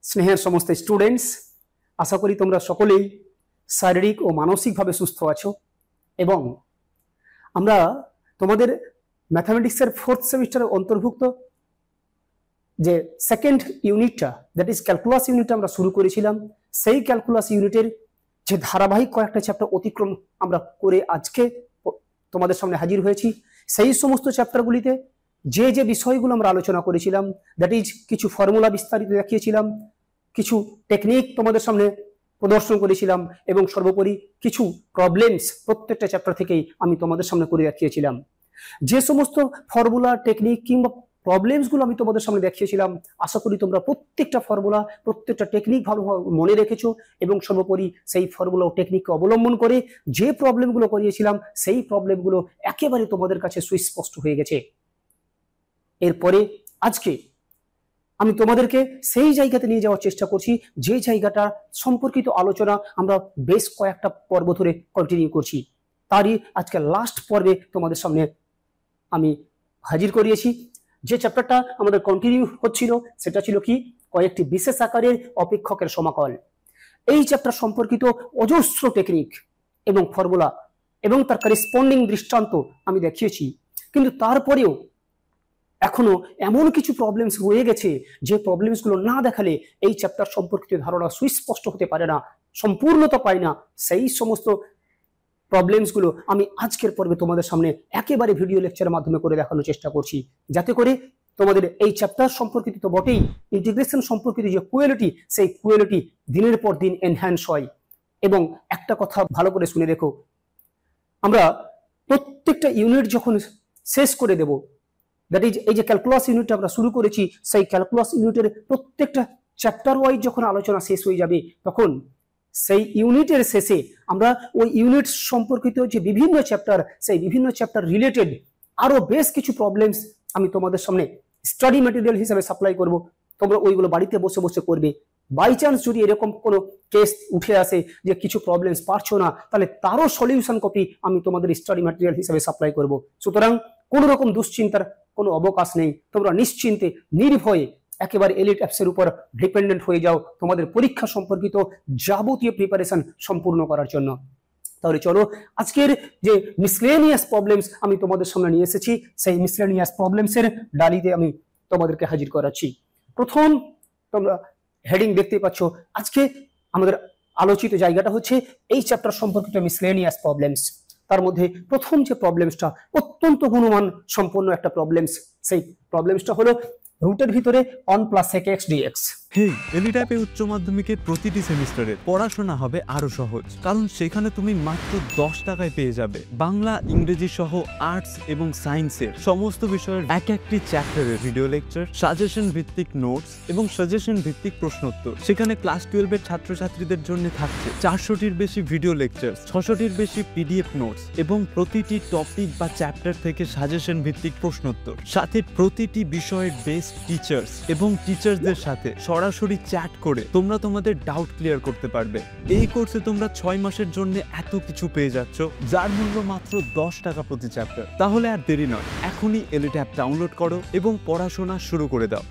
স্নেহের সমস্ত স্টুডেন্টস, আশা করি তোমরা সকলেই শারীরিক ও মানসিকভাবে সুস্থ আছো এবং আমরা তোমাদের ম্যাথামেটিক্সের 4th সেমিস্টারের অন্তর্ভুক্ত যে সেকেন্ড ইউনিটটা, দ্যাট ইজ ক্যালকুলাস ইউনিটটা আমরা শুরু করেছিলাম। সেই ক্যালকুলাস ইউনিটের যে ধারাবাহিক কয়েকটা চ্যাপ্টার অতিক্রম আমরা করে আজকে তোমাদের সামনে হাজির হয়েছি। সেই সমস্ত চ্যাপ্টারগুলিতে যে যে বিষয়গুলো আমরা আলোচনা করেছিলাম, দ্যাট ইজ কিছু ফর্মুলা বিস্তারিত দেখিয়েছিলাম, কিছু টেকনিক তোমাদের সামনে প্রদর্শন করেছিলাম এবং সর্বোপরি কিছু প্রবলেমস প্রত্যেকটা চ্যাপ্টার থেকেই আমি তোমাদের সামনে করে দেখিয়েছিলাম। যে সমস্ত ফর্মুলা, টেকনিক কিংবা প্রবলেমসগুলো আমি তোমাদের সামনে দেখিয়েছিলাম, আশা করি তোমরা প্রত্যেকটা ফর্মুলা, প্রত্যেকটা টেকনিক ভালোভাবে মনে রেখেছো এবং সর্বোপরি সেই ফর্মুলা ও টেকনিককে অবলম্বন করে যে প্রবলেমগুলো করিয়েছিলাম সেই প্রবলেমগুলো একেবারে তোমাদের কাছে সুস্পষ্ট হয়ে গেছে। এরপরে আজকে আমি তোমাদেরকে সেই জায়গাতে নিয়ে যাওয়ার চেষ্টা করছি যে জায়গাটা সম্পর্কিত আলোচনা আমরা বেশ কয়েকটা পর্ব ধরে কন্টিনিউ করছি। তারই আজকে লাস্ট পর্বে তোমাদের সামনে আমি হাজির করিয়েছি। যে চ্যাপ্টারটা আমাদের কন্টিনিউ হচ্ছিল সেটা ছিল কি, কয়েকটি বিশেষ আকারের অপেক্ষকের সমাকল। এই চ্যাপ্টার সম্পর্কিত অজস্র টেকনিক এবং ফর্মুলা এবং তার করেসপন্ডিং দৃষ্টান্ত আমি দেখিয়েছি, কিন্তু তারপরেও এখনো এমন কিছু প্রবলেমস রয়ে গেছে যে প্রবলেমসগুলো না দেখালে এই চ্যাপ্টার সম্পর্কিত ধারণা সুস্পষ্ট হতে পারে না, সম্পূর্ণতা পায় না। সেই সমস্ত প্রবলেমসগুলো আমি আজকের পর্বে তোমাদের সামনে একেবারে ভিডিও লেকচারের মাধ্যমে করে দেখানোর চেষ্টা করছি, যাতে করে তোমাদের এই চ্যাপ্টার সম্পর্কিত তো বটেই, ইন্টিগ্রেশন সম্পর্কিত যে কোয়ালিটি, সেই কোয়ালিটি দিনের পর দিন এনহ্যান্স হয়। এবং একটা কথা ভালো করে শুনে রেখো, আমরা প্রত্যেকটা ইউনিট যখন শেষ করে দেব, দ্যাট ইজ এই যে ক্যালকুলাস ইউনিটটা আমরা শুরু করেছি, সেই ক্যালকুলাস ইউনিটের প্রত্যেকটা চ্যাপ্টার ওয়াইজ যখন আলোচনা শেষ হয়ে যাবে, তখন সেই ইউনিটের শেষে আমরা ওই ইউনিট সম্পর্কিত যে বিভিন্ন চ্যাপ্টার, সেই বিভিন্ন চ্যাপ্টার রিলেটেড আরো বেশ কিছু প্রবলেমস আমি তোমাদের সামনে স্টাডি ম্যাটেরিয়াল হিসেবে সাপ্লাই করব। তোমরা ওইগুলো বাড়িতে বসে বসে করবে। বাই চান্স যদি এরকম কোনো কেস উঠে আসে যে কিছু প্রবলেমস পারছো না, তাহলে তারও সলিউশন কপি আমি তোমাদের স্টাডি ম্যাটেরিয়াল হিসেবে সাপ্লাই করব। সুতরাং কোনো রকম দুশ্চিন্তার কোনো অবকাশ নেই। তোমরা নিশ্চিন্তে নির্ভয়ে একেবারে এলিট অ্যাপসের উপর ডিপেন্ডেন্ট হয়ে যাও তোমাদের পরীক্ষা সম্পর্কিত যাবতীয় প্রিপারেশন সম্পূর্ণ করার জন্য। তাহলে চলো, আজকের যে মিসলেনিয়াস প্রবলেমস আমি তোমাদের সামনে নিয়ে এসেছি, সেই মিসলেনিয়াস প্রবলেমসের ডালিতে আমি তোমাদেরকে হাজির করাচ্ছি। প্রথম তোমরা হেডিং দেখতে পাচ্ছ, আজকে আমাদের আলোচিত জায়গাটা হচ্ছে এই চ্যাপ্টার সম্পর্কিত মিসলেনিয়াস প্রবলেমস। তার মধ্যে প্রথম যে প্রবলেমসটা অত্যন্ত গুণমান সম্পন্ন একটা প্রবলেমস, সেই প্রবলেমসটা হলো রুটের ভিতরে 1 + sec x dx। এলিট অ্যাপে উচ্চ মাধ্যমিকের প্রতিটি সেমিস্টারে পড়াশোনা হবে আরো সহজ, কারণ সেখানে তুমি মাত্র 10 টাকায় পেয়ে যাবে বাংলা, ইংরেজি সহ আর্টস এবং সায়েন্সের সমস্ত বিষয়ের এক একটি চ্যাপ্টারের ভিডিও লেকচার, সাজেশন ভিত্তিক নোটস এবং সাজেশন ভিত্তিক প্রশ্নোত্তর। সেখানে ক্লাস 12 এর ছাত্রছাত্রীদের জন্য থাকছে 400টির বেশি ভিডিও লেকচার, 600টির বেশি পিডিএফ নোটস এবং প্রতিটি টপিক বা চ্যাপ্টার থেকে সাজেশন ভিত্তিক প্রশ্নোত্তর, সাথে প্রতিটি বিষয়ের বেস্ট টিচার্স এবং টিচার্সদের সাথে সরাসরি চ্যাট করে তোমরা তোমাদের ডাউট ক্লিয়ার করতে পারবে। এই কোর্সে তোমরা 6 মাসের জন্য এত কিছু পেয়ে যাচ্ছ, যার মূল্য মাত্র 10 টাকা প্রতি চ্যাপ্টার। তাহলে আর দেরি নয়, এখনই এলিট অ্যাপ ডাউনলোড করো এবং পড়াশোনা শুরু করে দাও।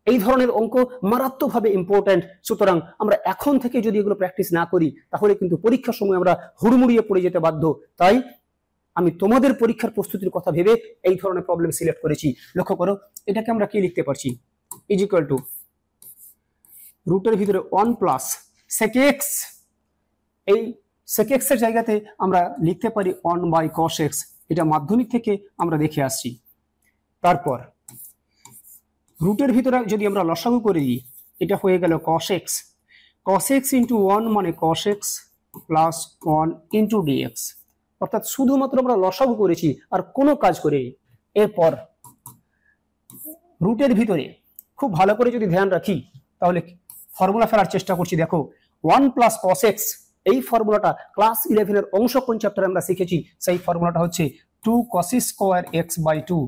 এই ধরনের অঙ্ক মারাত্মকভাবে ইম্পর্ট্যান্ট। সুতরাং আমরা এখন থেকে যদি এগুলো প্র্যাকটিস না করি, তাহলে কিন্তু পরীক্ষার সময় আমরা হুড়মুড়িয়ে পড়ে যেতে বাধ্য। তাই আমি তোমাদের পরীক্ষার প্রস্তুতির কথা ভেবে এই ধরনের প্রবলেম সিলেক্ট করেছি। লক্ষ্য করো, এটাকে আমরা কি লিখতে পারছি, ইজ ইকুয়াল টু রুটের ভিতরে 1 + sec x। এই sec x এর জায়গাতে আমরা লিখতে পারি 1/cos x। এটা মাধ্যমিক থেকে আমরা দেখে আসছি। তারপর রুটের ভিতরে যদি আমরা লসাগু করে দিই, এটা হয়ে গেল cos x। cos x × 1 মানে cos x + 1 × dx। অর্থাৎ শুধুমাত্র আমরা লসাগু করেছি আর কোনো কাজ করিনি। এরপর রুটের ভিতরে খুব ভালো করে যদি ধ্যান রাখি, তাহলে ফর্মুলা ফেলার চেষ্টা করছি। দেখো, 1 + cos x, এই ফর্মুলাটা ক্লাস 11 এর অংশ কোন চ্যাপ্টারে আমরা শিখেছি, সেই ফর্মুলাটা হচ্ছে 2 cos² x/2।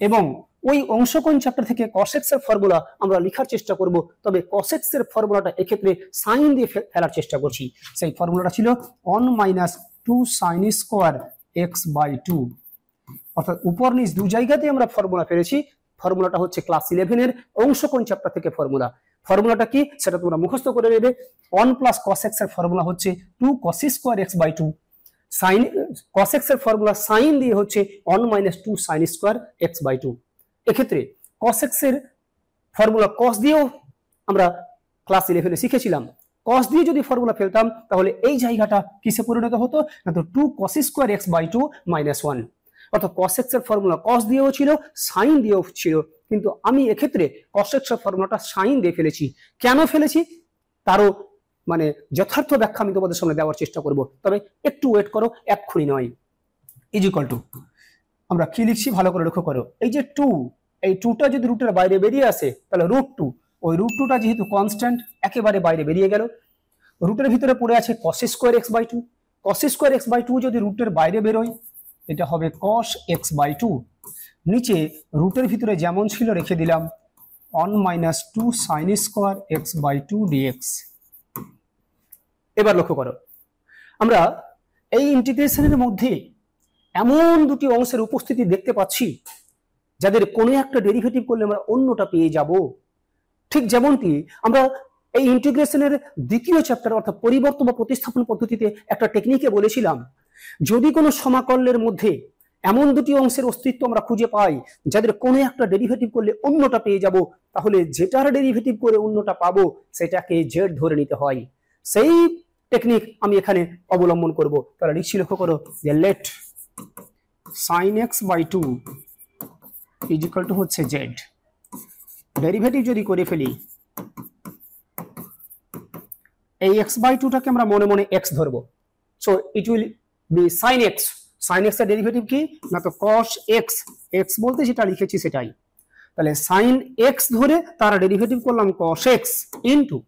এবং ওই অংশকোণ চ্যাপ্টার থেকে cos x এর ফর্মুলা আমরা লেখার চেষ্টা করব, তবে cos x এর ফর্মুলাটা এক্ষেত্রে সাইন দিয়ে ফেলার চেষ্টা করছি। সেই ফর্মুলাটা ছিল 1 - 2 sin² x/2। অর্থাৎ উপর নিচ দু জায়গাতে আমরা ফর্মুলা পেয়েছি, ফর্মুলাটা হচ্ছে ক্লাস 11 এর অংশকোণ চ্যাপ্টার থেকে ফর্মুলাটা কি সেটা তোমরা মুখস্থ করে নেবে। 1 প্লাস cos x এর ফর্মুলা হচ্ছে 2 cos square x by 2, sin cos x এর ফর্মুলা sin দিয়ে হচ্ছে 1 minus 2 sin square x by 2। এক্ষেত্রে cos x এর ফর্মুলা cos দিয়েও আমরা ক্লাস 11 এ শিখেছিলাম। cos দিয়ে যদি ফর্মুলা ফেলতাম তাহলে এই জায়গাটা কিসে পরিণত হতো না, তো 2 cos square x by 2 minus 1। অর্থাৎ cos x এর ফর্মুলা cos দিয়েও ছিল, sin দিয়েও ছিল, কিন্তু আমি এক্ষেত্রে cos x এর ফর্মুলাটা sin দিয়ে ফেলেছি। কেন ফেলেছি তারও মানে যথার্থ ব্যাখ্যা আমি তোমাদের সামনে দেওয়ার চেষ্টা করব, তবে একটু ওয়েট করো, এক্ষুনি নয়। ইকুয়াল টু আমরা কি লিখছি ভালো করে লক্ষ্য করো, এই যে 2, এই 2টা যদি রুটের বাইরে বেরিয়ে আসে তাহলে √2, ওই √2টা যেহেতু কনস্ট্যান্ট একেবারে বাইরে বেরিয়ে গেল। রুটের ভিতরে পড়ে আছে cos square x by 2, cos square x by 2 যদি রুটের বাইরে বেরোয় এটা হবে cos x বাই 2। নিচে রুটের ভিতরে যেমন ছিল রেখে দিলাম 1 minus 2 sin square x by 2 dx। এবার লক্ষ্য করো, আমরা এই ইন্টিগ্রেশনের মধ্যে এমন দুটি অংশের উপস্থিতি দেখতে পাচ্ছি যাদের কোনো একটা ডেরিভেটিভ করলে আমরা অন্যটা পেয়ে যাব। ঠিক যেমনটি আমরা এই ইন্টিগ্রেশনের দ্বিতীয় চ্যাপ্টার অর্থাৎ পরিবর্তন বা প্রতিস্থাপন পদ্ধতিতে একটা টেকনিকে বলেছিলাম, যদি কোনো সমাকলনের মধ্যে এমন দুটি অংশের অস্তিত্ব আমরা খুঁজে পাই যাদের কোনো একটা ডেরিভেটিভ করলে অন্যটা পেয়ে যাব, তাহলে যেটার ডেরিভেটিভ করে অন্যটা পাবো সেটাকে জেড ধরে নিতে হয়। সেই টেকনিক আমি এখানে অবলম্বন করব। তাহলে লিখছি, লক্ষ্য করো যে let sin x by 2 is equal to হচ্ছে জেড। ডেরিভেটিভ যদি করে ফেলি, এই x বাই 2টাকে আমরা মনে মনে x ধরবো, so it will be sin x। sin x এর ডেরিভেটিভ কি না, তো cos x, x বলতে যেটা লিখেছি সেটাই। তাহলে sin x ধরে তার ডেরিভেটিভ করলাম cos x ইনটু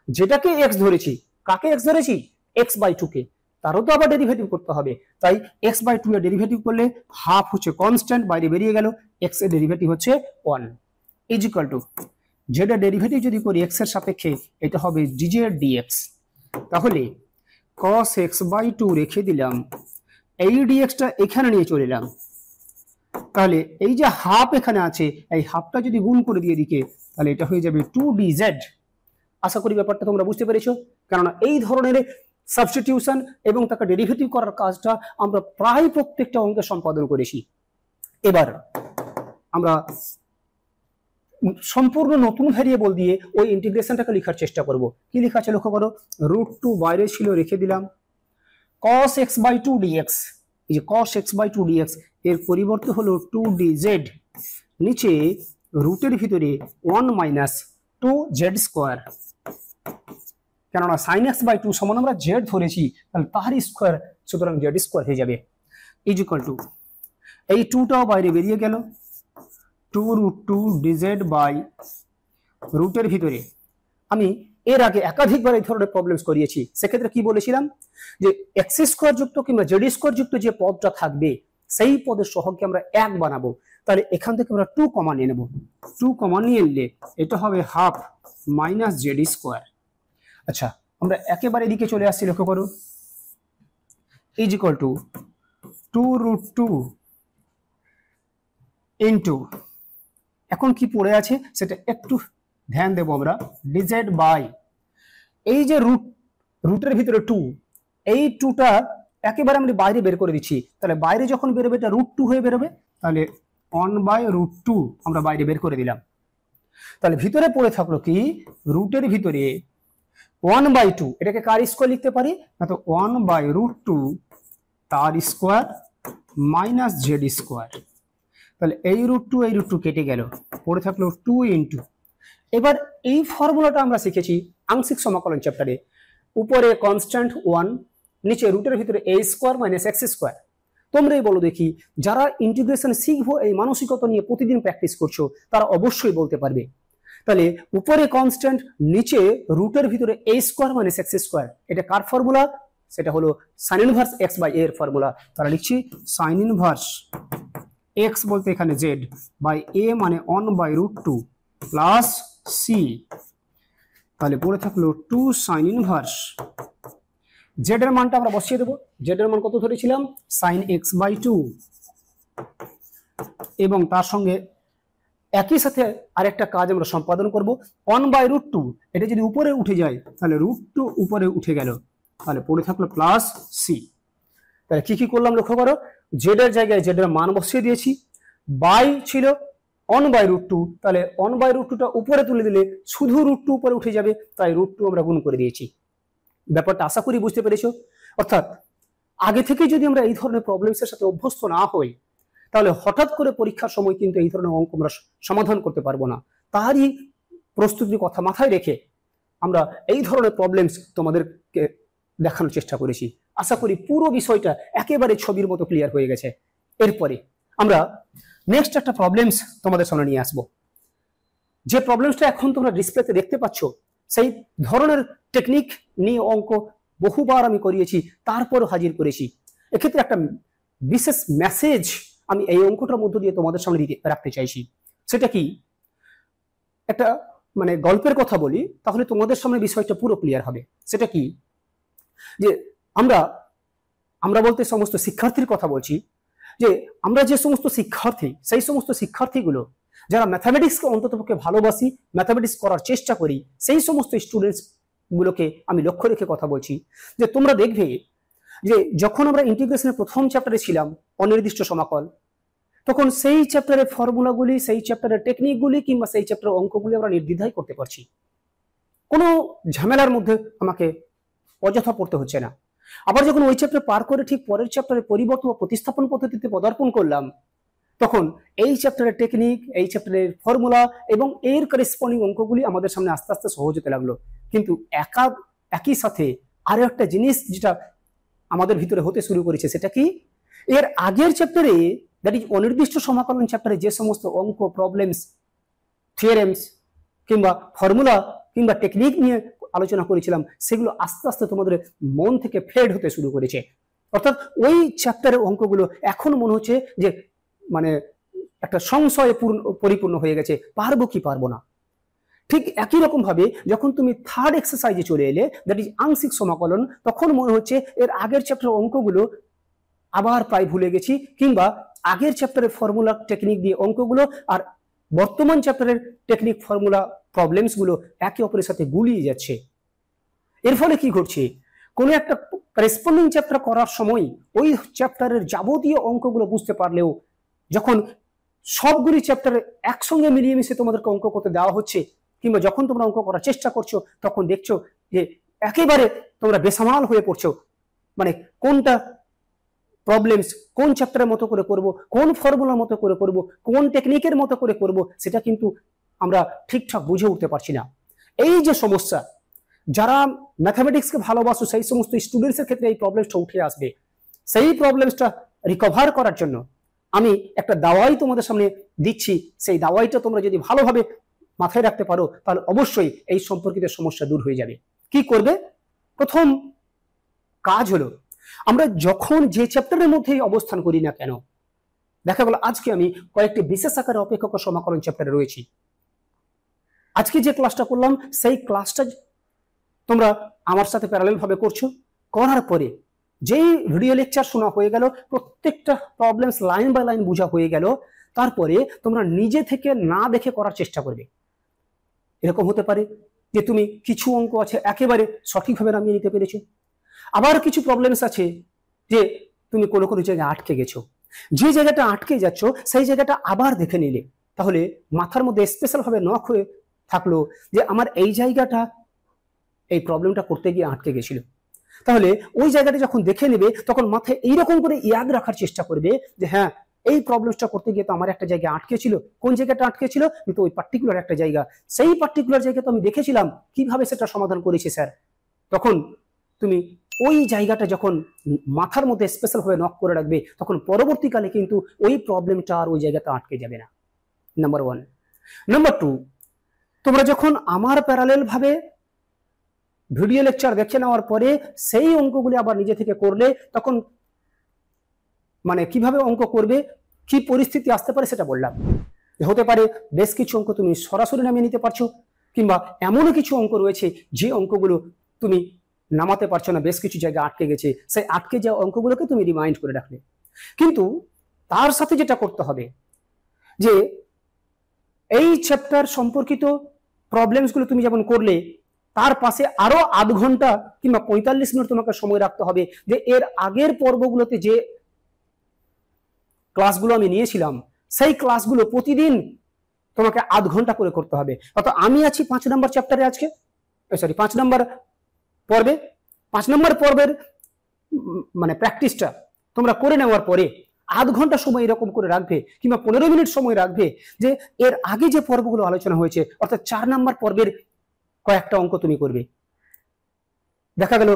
যেটাকে x ধরেছি, কাকে x ধরেছি, x বাই 2 কে, তারও তো আবার ডেরিভেটিভ করতে হবে। তাই x বাই 2 এর ডেরিভেটিভ করলে হাফ হচ্ছে কনস্ট্যান্ট বাইরে বেরিয়ে গেল, x এর ডেরিভেটিভ হচ্ছে 1 ইজ ইকুয়াল টু z এর ডেরিভেটিভ যদি করি x এর সাপেক্ষে এটা হবে dz dx। তাহলে cos x বাই 2 রেখে দিলাম, এই dx টা এখানে নিয়ে চলে এলাম, তাহলে এই যে হাফ এখানে আছে এই হাফটা যদি গুণ করে দিয়ে দিকে তাহলে এটা হয়ে যাবে 2dz। আশা করি ব্যাপারটা তোমরা বুঝতে পেরেছো, কেননা এই ধরনের সাবস্টিটিউশন এবং তাকে ডেরিভেটিভ করার কাজটা আমরা প্রায় প্রত্যেকটা অঙ্কে সম্পাদন করেছি। এবার আমরা সম্পূর্ণ নতুন ভ্যারিয়েবল দিয়ে ওই ইন্টিগ্রেশনটাকে লেখার চেষ্টা করব। কি লেখা আছে লক্ষ্য করো, √2 বাইরে ছিল রেখে দিলাম, cos x বাই 2 dx, এই যে cos x বাই 2 dx এর পরিবর্তে হলো 2dz, নিচে রুটের ভিতরে 1 মাইনাস 2z স্কয়ার, কেননা sin x বাই 2 সমান আমরা z ধরেছি তাহলে তার স্কয়ার, সুতরাং z স্কয়ার হয়ে যাবে ইজ ইকুয়াল টু এই 2টাও বাইরে বেরিয়ে গেল 2√2 dz বাই রুটের ভিতরে। আমি এর আগে একাধিকবার এই ধরনের প্রবলেমস করিয়েছি, সেক্ষেত্রে কি বলেছিলাম যে x স্কয়ার যুক্ত কিংবা z স্কয়ার যুক্ত যে পদটা থাকবে সেই পদের সহগকে আমরা 1 বানাবো। তাহলে এখান থেকে আমরা 2 কমন নিয়ে নেব, 2 কমন নিয়ে নিলে এটা হবে হাফ মাইনাস z স্কয়ার। আচ্ছা, আমরা একেবারে এদিকে চলে আসছি, লক্ষ্য করো ইজ ইকুয়াল টু 2√2 ইনটু, এখন কি পড়ে আছে সেটা একটু ধ্যান দেবো আমরা, dz বাই এই যে রুটের ভিতরে 2, এই 2টা একেবারে আমরা বাইরে বের করে দিচ্ছি, তাহলে বাইরে যখন বেরোবে এটা √2 হয়ে বেরোবে, তাহলে 1/√2 আমরা বাইরে বের করে দিলাম। তাহলে ভিতরে পড়ে থাকলো কি, রুটের ভিতরে 1/2, এটাকে কার স্কয়ার লিখতে পারি না, তো 1/√2 তার স্কয়ার মাইনাস z স্কয়ার। তাহলে এই √2 এই √2 কেটে গেল, পড়ে থাকলো 2 ইনটু, এবার এই ফর্মুলাটা আমরা শিখেছি আংশিক সমাকলন চ্যাপ্টারে, উপরে কনস্ট্যান্ট 1, নিচে রুটের ভিতরে a square minus x square. তোমরাই বলো দেখি, যারা ইন্টিগ্রেশন শিখবো এই মানসিকতা নিয়ে প্রতিদিন প্র্যাকটিস করছো তারা অবশ্যই বলতে পারবে। তাহলে উপরে কনস্ট্যান্ট, নিচে রুটের ভিতরে a square minus x square, এটা কার ফর্মুলা, সেটা হলো sin inverse x by a এর ফর্মুলা। তাহলে লিখছি sin ইনভার্স x বলতে এখানে z বাই a মানে 1/√2 প্লাস c, তাহলে পড়ে থাকলো 2 sin ইনভার্স, z এর মানটা আমরা বসিয়ে দেবো, z এর মান কত ধরেছিলাম sin x বাই 2 এবং তার সঙ্গে একই সাথে আরেকটা কাজ আমরা সম্পাদন করব, 1/√2, এটা যদি উপরে উঠে যায় তাহলে √2 উপরে উঠে গেল, তাহলে পড়ে থাকলো প্লাস সি। তাহলে কি কি করলাম লক্ষ্য করো, জেড এর জায়গায় জেড এর মান বসিয়ে দিয়েছি, বাই ছিল 1/√2, তাহলে 1/√2টা উপরে তুলে দিলে শুধু √2 উপরে উঠে যাবে, তাই √2 আমরা গুণ করে দিয়েছি। ব্যাপারটা আশা করি বুঝতে পেরেছো। অর্থাৎ আগে থেকে যদি আমরা এই ধরনের প্রবলেমসের সাথে অভ্যস্ত না হই, তাহলে হঠাৎ করে পরীক্ষার সময় কিন্তু এই ধরনের অঙ্ক আমরা সমাধান করতে পারবো না। তারই প্রস্তুতির কথা মাথায় রেখে আমরা এই ধরনের প্রবলেমস তোমাদেরকে দেখানোর চেষ্টা করেছি। আশা করি পুরো বিষয়টা একেবারে ছবির মতো ক্লিয়ার হয়ে গেছে। এরপরে আমরা নেক্সট একটা প্রবলেমস তোমাদের সামনে নিয়ে আসবো। যে প্রবলেমসটা এখন তোমরা ডিসপ্লেতে দেখতে পাচ্ছ, সেই ধরনের টেকনিক নিয়ে অঙ্ক বহুবার আমি করিয়েছি, তারপরও হাজির করেছি। এক্ষেত্রে একটা বিশেষ মেসেজ আমি এই অঙ্কটার মধ্য দিয়ে তোমাদের সামনে রাখতে চাইছি। সেটা কি, একটা মানে গল্পের কথা বলি, তাহলে তোমাদের সামনে বিষয়টা পুরো ক্লিয়ার হবে। সেটা কি, যে আমরা বলতে সমস্ত শিক্ষার্থীর কথা বলছি, যে আমরা যে সমস্ত শিক্ষার্থী, সেই সমস্ত শিক্ষার্থীগুলো যারা ম্যাথামেটিক্সকে অন্ততপক্ষে ভালোবাসি, ম্যাথামেটিক্স করার চেষ্টা করি, সেই সমস্ত স্টুডেন্টস গুলোকে আমি লক্ষ্য রেখে কথা বলছি। যে তোমরা দেখবে যে যখন আমরা ইন্টিগ্রেশনের প্রথম চ্যাপ্টারে ছিলাম, অনির্দিষ্ট সমাকল, তখন সেই চ্যাপ্টারের ফর্মুলাগুলি, সেই চ্যাপ্টারের টেকনিকগুলি কিংবা সেই চ্যাপ্টারের অঙ্কগুলি আমরা নির্দ্বিধায় করতে পারছি। কোনো ঝামেলার মধ্যে আমাকে অযথা পড়তে হচ্ছে না। আবার যখন ওই চ্যাপ্টার পার করে ঠিক পরের চ্যাপ্টারে পরিবর্তন ও প্রতিস্থাপন পদ্ধতিতে পদার্পণ করলাম, তখন এই চ্যাপ্টারের টেকনিক, এই চ্যাপ্টারের ফর্মুলা এবং এর করেসপন্ডিং অঙ্কগুলি আমাদের সামনে আস্তে আস্তে সহজ হতে লাগলো। কিন্তু একই সাথে আরো একটা জিনিস যেটা আমাদের ভিতরে হতে শুরু করেছে, সেটা কি, এর আগের চ্যাপ্টারে, দ্যাট ইজ অনির্দিষ্ট সমাকলন চ্যাপ্টারে যে সমস্ত অঙ্ক, প্রবলেমস, থিওরেমস কিংবা ফর্মুলা কিংবা টেকনিক নিয়ে আলোচনা করেছিলাম, সেগুলো আস্তে আস্তে তোমাদের মন থেকে ফেড হতে শুরু করেছে। অর্থাৎ ওই চ্যাপ্টারের অঙ্কগুলো এখন মনে হচ্ছে যে মানে একটা সংশয়ে পরিপূর্ণ হয়ে গেছে, পারবো কি পারবো না। ঠিক একই রকম ভাবে যখন তুমি থার্ড এক্সারসাইজে চলে এলে, দ্যাট ইজ আংশিক সমাকলন, তখন মনে হচ্ছে এর আগের চ্যাপ্টারের অঙ্কগুলো আবার প্রায় ভুলে গেছি, কিংবা আগের চ্যাপ্টারের ফর্মুলা টেকনিক দিয়ে অঙ্কগুলো আর বর্তমান চ্যাপ্টারের টেকনিক, ফর্মুলা, প্রবলেমস গুলো একে অপরের সাথে গুলিয়ে যাচ্ছে। এর ফলে কি ঘটছে, কোনো একটা করেসপন্ডিং চ্যাপ্টার করার সময় ওই চ্যাপ্টারের যাবতীয় অঙ্কগুলো বুঝতে পারলেও যখন সবগুলি চ্যাপ্টারে একসঙ্গে মিলিয়ে মিশে তোমাদেরকে অঙ্ক করতে দেওয়া হচ্ছে, কিংবা যখন তোমরা অঙ্ক করার চেষ্টা করছো, তখন দেখছো যে একেবারে তোমরা বেসামাল হয়ে পড়ছো। মানে কোনটা প্রবলেমস কোন চ্যাপ্টারের মতো করে করব, কোন ফর্মুলার মতো করে করব, কোন টেকনিকের মতো করে করব, সেটা কিন্তু আমরা ঠিকঠাক বুঝে উঠতে পারছি না। এই যে সমস্যা, যারা ম্যাথামেটিক্সকে ভালোবাসো সেই সমস্ত স্টুডেন্টসের ক্ষেত্রে এই প্রবলেমসটা উঠে আসবে। সেই প্রবলেমসটা রিকভার করার জন্য আমি একটা দাওয়াই তোমাদের সামনে দিচ্ছি। সেই দাওয়াইটা তোমরা যদি ভালোভাবে মাথায় রাখতে পারো, তাহলে অবশ্যই এই সম্পর্কিত সমস্যা দূর হয়ে যাবে। কি করবে? প্রথম কাজ হলো, আমরা যখন যে চ্যাপ্টারের মধ্যেই অবস্থান করি না কেন, দেখা গেল আজকে আমি কয়েকটি বিশেষ আকারে অপেক্ষক সমাকলন চ্যাপ্টারে রয়েছি, আজকে যে ক্লাসটা করলাম সেই ক্লাসটা তোমরা আমার সাথে প্যারালাল ভাবে করছো। করার পরে যেই ভিডিও লেকচার শোনা হয়ে গেল, প্রত্যেকটা প্রবলেমস লাইন বাই লাইন বোঝা হয়ে গেল, তারপরে তোমরা নিজে থেকে না দেখে করার চেষ্টা করবে। এরকম হতে পারে যে তুমি কিছু অঙ্ক আছে একেবারে সঠিকভাবে নামিয়ে নিতে পেরেছো, আবার কিছু প্রবলেমস আছে যে তুমি কোনো কোনো জায়গায় আটকে গেছো। যে জায়গাটা আটকে যাচ্ছ সেই জায়গাটা আবার দেখে নিলে, তাহলে মাথার মধ্যে স্পেশাল ভাবে নক হয়ে থাকলো যে আমার এই জায়গাটা, এই প্রবলেমটা করতে গিয়ে আটকে গেছিল। তাহলে ওই জায়গাটা যখন দেখে নেবে, তখন মাথায় এইরকম করে ইয়াদ রাখার চেষ্টা করবে যে হ্যাঁ, এই প্রবলেমটা করতে গিয়ে তো আমার একটা জায়গায় আটকে ছিল। কোন জায়গাটা আটকে ছিল? কিন্তু ওই পার্টিকুলার একটা জায়গা, সেই পার্টিকুলার জায়গা তো আমি দেখেছিলাম, কিভাবে সেটা সমাধান করেছি স্যার। তখন তুমি ওই জায়গাটা যখন মাথার মধ্যে স্পেশাল ভাবে নক করে রাখবে, তখন পরবর্তীকালে কিন্তু ওই প্রবলেমটা আর ওই জায়গাটা আটকে যাবে না। নাম্বার 1। নাম্বার 2, তোমরা যখন আমার প্যারালাল ভাবে ভিডিও লেকচার দেখে নেওয়ার পরে সেই অঙ্কগুলি আবার নিজে থেকে করলে, তখন মানে কিভাবে অঙ্ক করবে, কি পরিস্থিতি আসতে পারে সেটা বললাম। হতে পারে বেশ কিছু অঙ্ক তুমি সরাসরি নামিয়ে নিতে পারছো, কিংবা এমনও কিছু অঙ্ক রয়েছে যে অঙ্কগুলো তুমি নামাতে পারছো না, বেশ কিছু জায়গায় আটকে গেছে, সেই আটকে যাওয়া অঙ্কগুলোকে তুমি রিমাইন্ড করে রাখলে। কিন্তু তার সাথে যেটা করতে হবে, যে এই চ্যাপ্টার সম্পর্কিত প্রবলেমসগুলো তুমি যেমন করলে, তার পাশে আরো আধ ঘন্টা কিংবা 45 মিনিট তোমাকে সময় রাখতে হবে যে এর আগের পর্বগুলোতে যে ক্লাসগুলো আমি নিয়েছিলাম সেই ক্লাসগুলো প্রতিদিন তোমাকে আধ ঘন্টা করে করতে হবে। অর্থাৎ আমি আছি 5 নম্বর চ্যাপ্টারে আজকে, সরি 5 নম্বর পর্বে, 5 নম্বর পর্বের মানে প্র্যাকটিসটা তোমরা করে নেওয়ার পরে আধ ঘন্টা সময় এরকম করে রাখবে কিংবা 15 মিনিট সময় রাখবে যে এর আগে যে পর্বগুলো আলোচনা হয়েছে, অর্থাৎ 4 নম্বর পর্বের কয়েকটা অঙ্ক তুমি করবে। দেখা গেল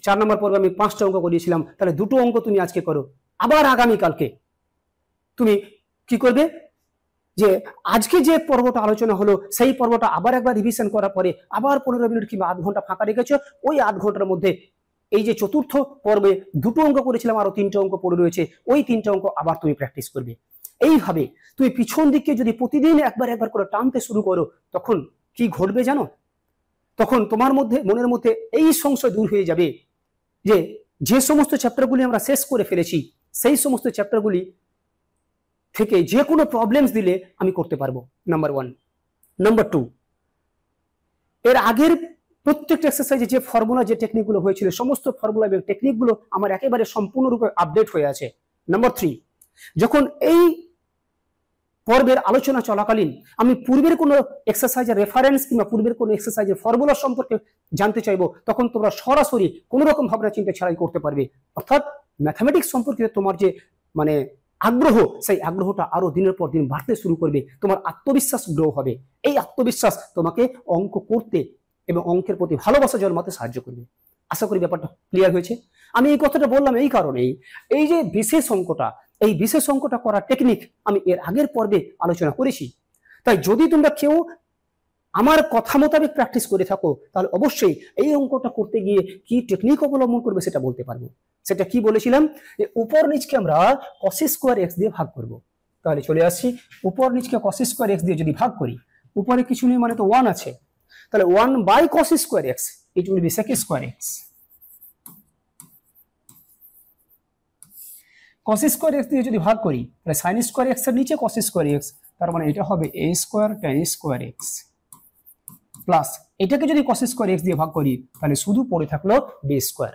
4 নম্বর পর্বে আমি 5টা অঙ্ক করিয়েছিলাম, তাহলে 2টো অঙ্ক তুমি আজকে করো। আবার আগামীকালকে তুমি কি করবে যে আজকে যে পর্বটা আলোচনা হলো সেই পর্বটা আবার একবার রিভিশন করার পরে আবার 15 মিনিট কিংবা আধ ঘন্টা ফাঁকা রেখেছো, ওই আধ ঘন্টার মধ্যে এই যে চতুর্থ পর্বে 2টো অঙ্ক করেছিলাম, আরো 3টে অঙ্ক পড়ে রয়েছে, ওই 3টে অঙ্ক আবার তুমি প্র্যাকটিস করবে। এইভাবে তুমি পিছন দিকে যদি প্রতিদিন একবার একবার করে টানতে শুরু করো, তখন কি ঘটবে জানো? তখন তোমার মধ্যে মনের মধ্যে এই সংশয় দূর হয়ে যাবে যে যে সমস্ত চ্যাপ্টারগুলি আমরা শেষ করে ফেলেছি সেই সমস্ত চ্যাপ্টারগুলি থেকে যে কোনো প্রবলেমস দিলে আমি করতে পারবো, নাম্বার 1। নাম্বার 2, এর আগের প্রত্যেকটা এক্সারসাইজে যে ফর্মুলা যে টেকনিকগুলো হয়েছিল সমস্ত ফর্মুলা এবং টেকনিকগুলো আমার একেবারে সম্পূর্ণরূপে আপডেট হয়ে আছে। নাম্বার 3, যখন এই পর্বের আলোচনা চলাকালীন আমি পূর্বের কোনো এক্সারসাইজের রেফারেন্স কিংবা পূর্বের কোনো এক্সারসাইজের ফর্মুলা সম্পর্কে জানতে চাইবো, তখন তোমরা সরাসরি কোনো রকম ভাবনা চিন্তা ছাড়াই করতে পারবে। অর্থাৎ ম্যাথামেটিক্স সম্পর্কে তোমার যে মানে আগ্রহ, সেই আগ্রহটা আরো দিনের পর দিন বাড়তে শুরু করবে, তোমার আত্মবিশ্বাস গ্রো হবে। এই আত্মবিশ্বাস তোমাকে অঙ্ক করতে এবং অঙ্কের প্রতি ভালোবাসা জন্মাতে সাহায্য করবে। আশা করি ব্যাপারটা ক্লিয়ার হয়েছে। আমি এই কথাটা বললাম এই কারণেই, এই যে বিশেষ অঙ্কটা, এই বিশেষ অঙ্কটা করার টেকনিক আমি এর আগের পর্বে আলোচনা করেছি। তাই যদি তোমরা কেউ আমার কথা মোতাবেক প্র্যাকটিস করে থাকো, তাহলে অবশ্যই এই অঙ্কটা করতে গিয়ে কি টেকনিক অবলম্বন করবে সেটা বলতে পারবো। সেটা কি বলেছিলাম যে উপর নিচকে আমরা cos স্কয়ার x দিয়ে ভাগ করব। তাহলে চলে আসছি, উপর নিচকে cos স্কয়ার x দিয়ে যদি ভাগ করি, উপরে কিছু নেই মানে তো 1 আছে, তাহলে 1/cos square x, it will be sec square x। cos square x দিয়ে যদি ভাগ করি তাহলে sin স্কয়ার x এর নিচে cos স্কয়ার x, তার মানে এটা হবে a square tan square x plus এটাকে যদি cos স্কয়ার x দিয়ে ভাগ করি তাহলে শুধু পড়ে থাকলো b স্কয়ার।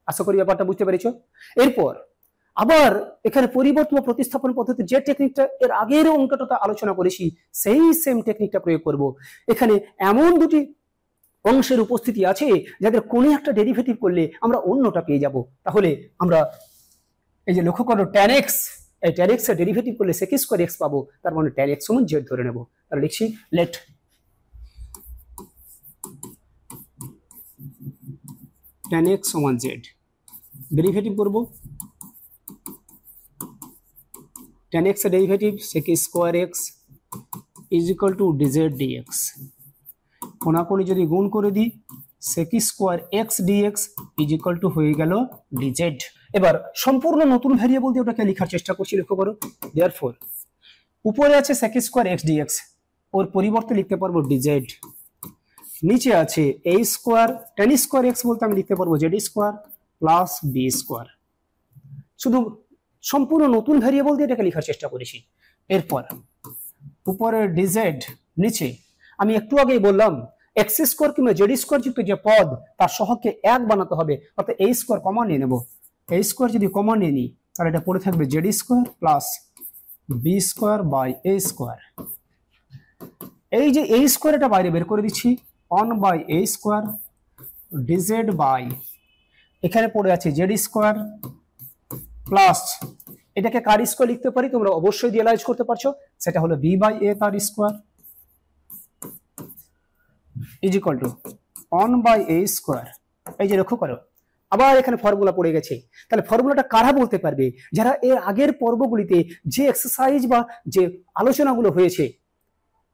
আশা করি ব্যাপারটা বুঝতে পেরেছো। এরপর আবার এখানে পরিবর্তন ও প্রতিস্থাপন পদ্ধতি যে টেকনিকটা এর আগের অঙ্কটাতে আলোচনা করেছি সেই সেম টেকনিকটা প্রয়োগ করব। এখানে এমন দুটি অংশের উপস্থিতি আছে যাদের কোনো একটা ডেরিভেটিভ করলে আমরা অন্যটা পেয়ে যাব। তাহলে আমরা এই যে লক্ষ্য করো tan x, এই tan x এর ডেরিভেটিভ করলে sec স্কয়ার x পাবো, তার মানে tan x সমান z ধরে নেব। তাহলে লিখছি লেট tan x সমান z, ডেরিভেটিভ করব tan x এর derivative sec square x is equal two dz dx, কোনাকুনি যদি গুণ করে দিই sec square x dx is equal two হয়ে গেল dz। এবার সম্পূর্ণ নতুন ভ্যারিয়েবল দিয়ে ওটাকে লেখার চেষ্টা করছি, লক্ষ্য করো। দেয়ারফর উপরে আছে sec স্কয়ার x dx, ওর পরিবর্তে লিখতে পারবো dz, নিচে আছে a square tan square x বলতে আমি লিখতে পারবো z square plus b square. শুধু সম্পূর্ণ নতুন ভ্যারিয়েবল দিয়ে এটাকে লেখার চেষ্টা করেছি। এরপর উপরে dz, নিচে আমি একটু আগেই বললাম x স্কয়ার কিংবা z স্কয়ার যুক্ত যে পদ তার সহগকে 1 বানাতে হবে, অর্থাৎ a স্কয়ার কমন নিয়ে নেব। a স্কয়ার যদি কমন নিয়ে নিই তাহলে এটা পড়ে থাকবে z square plus b square by a square. এই যে a স্কয়ার এটা বাইরে বের করে দিচ্ছি, 1/a স্কয়ার dz বাই এখানে পড়ে আছে z স্কয়ার প্লাস এটাকে কার স্কয়ার লিখতে পারি তোমরা অবশ্যই রিয়ালাইজ করতে পারছো, সেটা হলো b/a তার square is equal two 1/a square. এই যে লক্ষ্য করো আবার এখানে ফর্মুলা পড়ে গেছে। তাহলে ফর্মুলাটা কারা বলতে পারবে? যারা এর আগের পর্বগুলিতে যে এক্সারসাইজ বা যে আলোচনাগুলো হয়েছে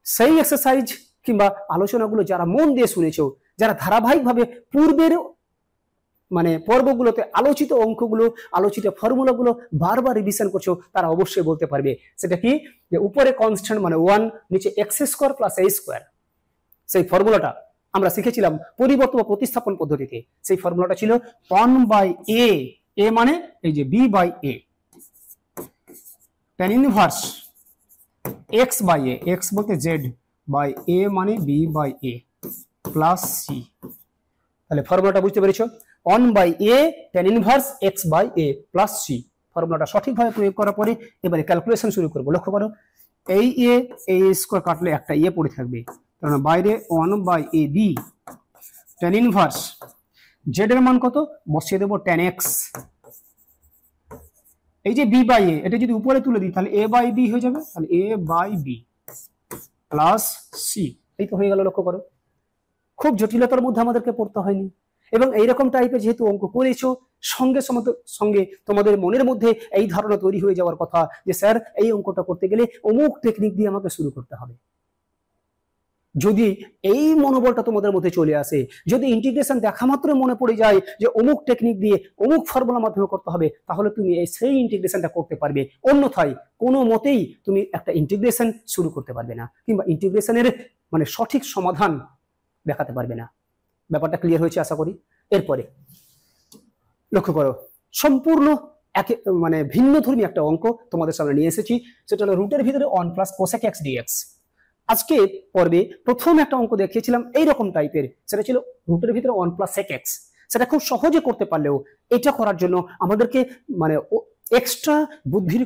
সেই এক্সারসাইজ কিংবা আলোচনাগুলো যারা মন দিয়ে শুনেছো, যারা ধারাবাহিকভাবে পূর্বের মানে পর্বগুলোতে আলোচিত অঙ্কগুলো, আলোচিত ফর্মুলাগুলো বারবার রিভিশন করছো, তারা অবশ্যই বলতে পারবে। সেটা কি? যে উপরে কনস্ট্যান্ট মানে 1, নিচে x square plus a square. সেই ফর্মুলাটা আমরা শিখেছিলাম পরিবর্তন ও প্রতিস্থাপন পদ্ধতিতে। সেই ফর্মুলাটা ছিল 1/a, a মানে এই যে b/a, tan inverse x by a, x বলতে জেড বাই এ মানে b by a plus c. তাহলে ফর্মুলাটা বুঝতে পেরেছো, 1 by a tan inverse x by a plus c. ফর্মুলাটা সঠিকভাবে প্রয়োগ করার পরে এবারে ক্যালকুলেশন শুরু করবো। লক্ষ্য করো, এই এ স্কোয়ার কাটলে একটা এ পড়ে থাকবে, কারণ বাইরে 1 by a b tan inverse z এর মান কত বসিয়ে দেবো tan এক্স, এই যে বি বাই এ এটা যদি উপরে তুলে দিই তাহলে এ বাই বি হয়ে যাবে, তাহলে এ বাই বি প্লাস সি। এই তো হয়ে গেল। লক্ষ্য করো, খুব জটিলতার মধ্যে আমাদেরকে পড়তে হয়নি। এবং এইরকম টাইপের যেহেতু অঙ্ক করেছো, সঙ্গে সঙ্গে তোমাদের মনের মধ্যে এই ধারণা তৈরি হয়ে যাওয়ার কথা যে স্যার এই অঙ্কটা করতে গেলে অমুক টেকনিক দিয়ে আমাকে শুরু করতে হবে। যদি এই মনোবলটা তোমাদের মধ্যে চলে আসে, যদি ইন্টিগ্রেশন দেখা মাত্র মনে পড়ে যায় যে অমুক টেকনিক দিয়ে অমুক ফর্মুলার মাধ্যমে করতে হবে, তাহলে তুমি সেই ইন্টিগ্রেশনটা করতে পারবে। অন্যথায় কোনো মতেই তুমি একটা ইন্টিগ্রেশন শুরু করতে পারবে না, কিংবা ইন্টিগ্রেশনের মানে সঠিক সমাধান দেখাতে পারবে না। ব্যাপারটা ক্লিয়ার হয়েছে আশা করি। এরপরে লক্ষ্য করো, সম্পূর্ণ মানে ভিন্ন ধর্মী একটা অঙ্ক তোমাদের সামনে নিয়ে এসেছি, সেটা হলো রুটের ভিতরে 1 প্লাস কোসেক এক্স ডিএক্স। আজকে পর্বে প্রথম একটা অঙ্ক দেখিয়েছিলাম এইরকম টাইপের, সেটা ছিল রুটের ভিতরে 1 প্লাস সেক এক্স। সেটা খুব সহজে করতে পারলেও এটা করার জন্য আমাদেরকে মানে এক্সট্রা বুদ্ধির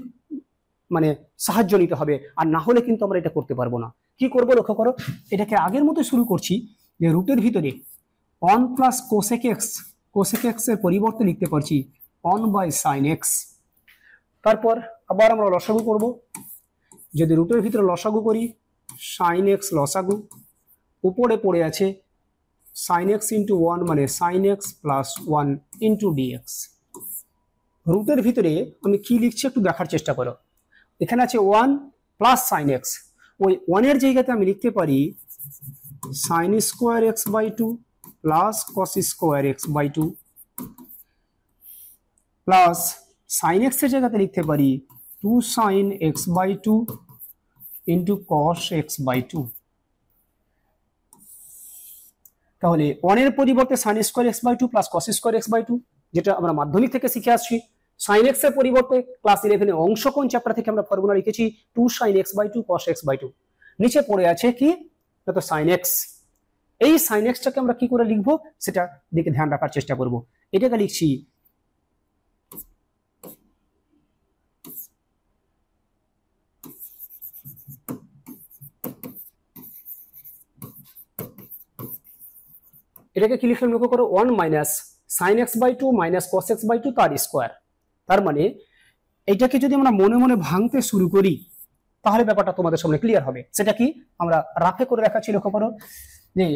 মানে সাহায্য নিতে হবে, আর না হলে কিন্তু আমরা এটা করতে পারবো না। কি করবো লক্ষ্য করো, এটাকে আগের মতো শুরু করছি যে রুটের ভিতরে 1 plus cosec x, cosec x এর পরিবর্তে লিখতে পারছি 1 বাই সাইন এক্স। তারপর আবার আমরা লসাগু করব, যদি রুটের ভিতরে লসাগু করি সাইন এক্স লসাগু, উপরে পড়ে আছে সাইন এক্স ইন্টু 1 মানে sine x plus 1 into dx. রুটের ভিতরে আমি কি লিখছি একটু দেখার চেষ্টা করো। এখানে আছে 1 প্লাস সাইন এক্স, ওই 1 এর জায়গাতে আমি লিখতে পারি sine square x by 2 plus cos square x by 2 plus sine x এর জায়গাতে লিখতে পারি 2 sine x by 2 into cos x by 2। তাহলে 1 এর পরিবর্তে sine square x by 2 plus cos square x by 2, যেটা আমরা মাধ্যমিক থেকে শিখে আসছি। সাইন এক্স এর পরিবর্তে ক্লাস 11 অংশ কোণ চ্যাপ্টার থেকে আমরা ফর্মুলা লিখেছি 2 sine x by 2 cos x by 2। নিচে পড়ে আছে কি তো সাইন এক্স। এই সাইন এক্সটাকে আমরা কি করে লিখবো সেটা দিকে ধ্যান রাখার চেষ্টা করব। এটাকে লিখছি এটাকে কি লিখলাম লক্ষ্য করো, 1 minus sine x by 2 minus cos x by 2 তার স্কোয়ার। তার মানে এইটাকে যদি আমরা মনে মনে ভাঙতে শুরু করি তাহলে ব্যাপারটা তোমাদের সামনে ক্লিয়ার হবে। সেটা কি আমরা রাফে করে দেখাচ্ছি, লক্ষ্য করো যে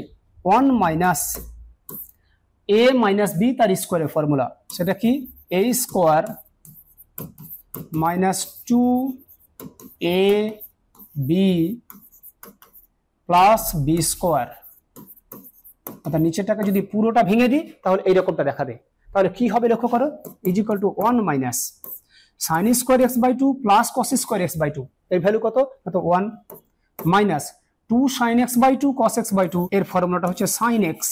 1 মাইনাস এ মাইনাস বি তার স্কোয়ারের ফর্মুলা, সেটা কি এ square minus 2 A B plus b square. অর্থাৎ নিচেরটাকে যদি পুরোটা ভেঙে দিই তাহলে এইরকমটা দেখাবে। তাহলে কি হবে লক্ষ্য করো, is equal to 1 minus sine square x by 2 plus cos square x by 2, এর ভ্যালু কত 1 minus 2 sine x by 2 cos x by 2, এর ফর্মুলাটা হচ্ছে সাইন এক্স।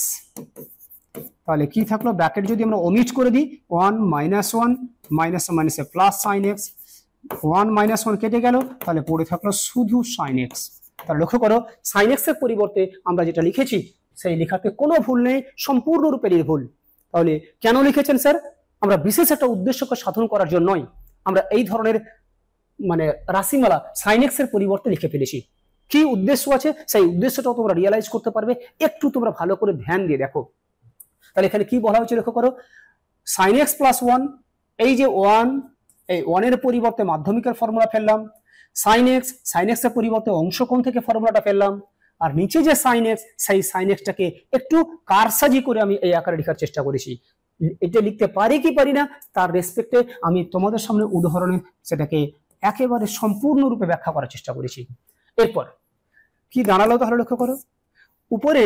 তাহলে কি থাকলো, ব্র্যাকেট যদি আমরা ওমিট করে দিই 1 মাইনাস 1 মাইনাস মাইনাসে প্লাস সাইন এক্স, 1 মাইনাস 1 কেটে গেল, তাহলে পড়ে থাকলো শুধু সাইন এক্স। তাহলে লক্ষ্য করো সাইন এক্স এর পরিবর্তে আমরা যেটা লিখেছি সেই লেখাতে কোনো ভুল নেই, সম্পূর্ণরূপে নির্ভুল। তাহলে কেন লিখেছেন স্যার, আমরা বিশেষ একটা উদ্দেশ্যকে সাধন করার জন্যই আমরা এই ধরনের মানে রাশিমালা সাইন এক্স এর পরিবর্তে লিখে ফেলেছি। কি উদ্দেশ্য আছে সেই উদ্দেশ্যটাও তোমরা রিয়েলাইজ করতে পারবে, একটু তোমরা ভালো করে ধ্যান দিয়ে দেখো। তাহলে এখানে কি বলা হচ্ছে লক্ষ্য করো, সাইন এক্স প্লাস 1, এই যে 1, এই 1 এর পরিবর্তে মাধ্যমিকের ফর্মুলা ফেললাম, সাইন এক্স এর পরিবর্তে অংশকোণ থেকে ফর্মুলাটা ফেললাম, আর নিচে যে সাইন এক্স সেই সাইন এক্সটাকে একটু কারসাজি করে আমি এই আকারে লেখার চেষ্টা করেছি। এটা লিখতে পারি কি পারি না তার রেসপেক্টে আমি তোমাদের সামনে উদাহরণে সেটাকে একেবারে সম্পূর্ণরূপে ব্যাখ্যা করার চেষ্টা করেছি। এরপর কি দাঁড়ালো তাহলে লক্ষ্য করো, উপরে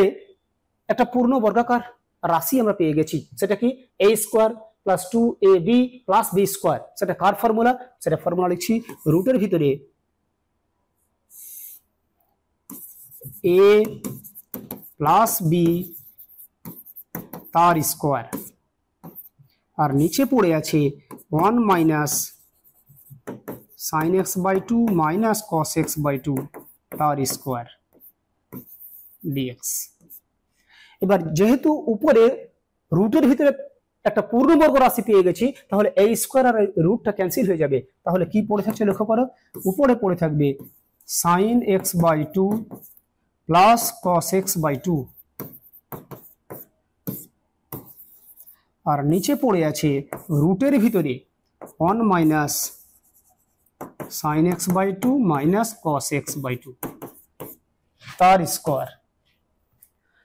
একটা পূর্ণ বর্গাকার রাশি আমরা পেয়ে গেছি, সেটা কি a square plus 2ab plus b square. সেটা কার ফর্মুলা, সেটা ফর্মুলা লিখছি রুটের ভিতরে a প্লাস বি তার স্কোয়ার, আর নিচে পড়ে আছে 1 minus sin x by 2 minus cos x by 2 তার স্কোয়ার dx। এবার যেহেতু উপরে রুটের ভিতরে একটা পূর্ণবর্গ রাশি পেয়ে গেছি, তাহলে এই স্কোয়ার আর রুটটা ক্যান্সেল হয়ে যাবে। তাহলে কি পড়ে থাকছে লক্ষ্য করো, উপরে পড়ে থাকবে sin x by 2 plus cos x by 2, আর নিচে পড়ে আছে রুটের ভিতরে 1 minus sin x by 2 minus cos x by 2 তার স্কোয়ার।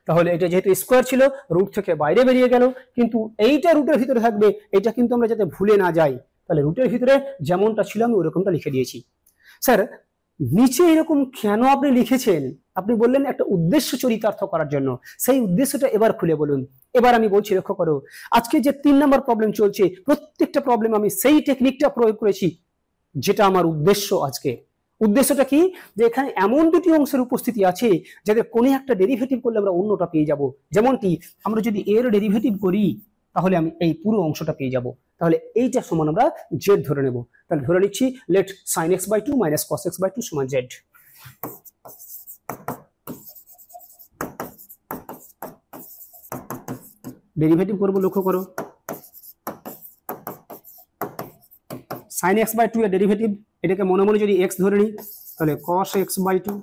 তাহলে এটা যেহেতু স্কোয়ার ছিল, রুট থেকে বাইরে বেরিয়ে গেল, কিন্তু এইটা রুটের ভিতরে থাকবে, এটা কিন্তু আমরা যাতে ভুলে না যাই, তাহলে রুটের ভিতরে যেমনটা ছিল আমি ওরকমটা লিখে দিয়েছি। স্যার নিচে এরকম কেন আপনি লিখেছেন? আপনি বললেন একটা উদ্দেশ্য চরিতার্থ করার জন্য, সেই উদ্দেশ্যটা এবার খুলে বলুন। এবার আমি বলছি লক্ষ্য করো, আজকে যে 3 নম্বর প্রবলেম চলছে, প্রত্যেকটা প্রবলেম আমি সেই টেকনিকটা প্রয়োগ করেছি যেটা আমার উদ্দেশ্য। আজকে উদ্দেশ্যটা কি, যে এখানে এমন দুটি অংশের উপস্থিতি আছে যাদের কোনো একটা ডেরিভেটিভ করলে আমরা অন্যটা পেয়ে যাব। যেমনটি আমরা যদি এর ডেরিভেটিভ করি তাহলে আমি এই পুরো অংশটা পেয়ে যাব। তাহলে এইটা সমান আমরা জেড ধরে নেব। তাহলে ধরে নিচ্ছি let sin x by 2 minus cos x by 2 সমান জেড। ডেরিভেটিভ করব, লক্ষ্য করো sin x বাই 2 এর ডেরিভেটিভ, এটাকে মনে মনে যদি x ধরে নিই তাহলে cos x বাই 2।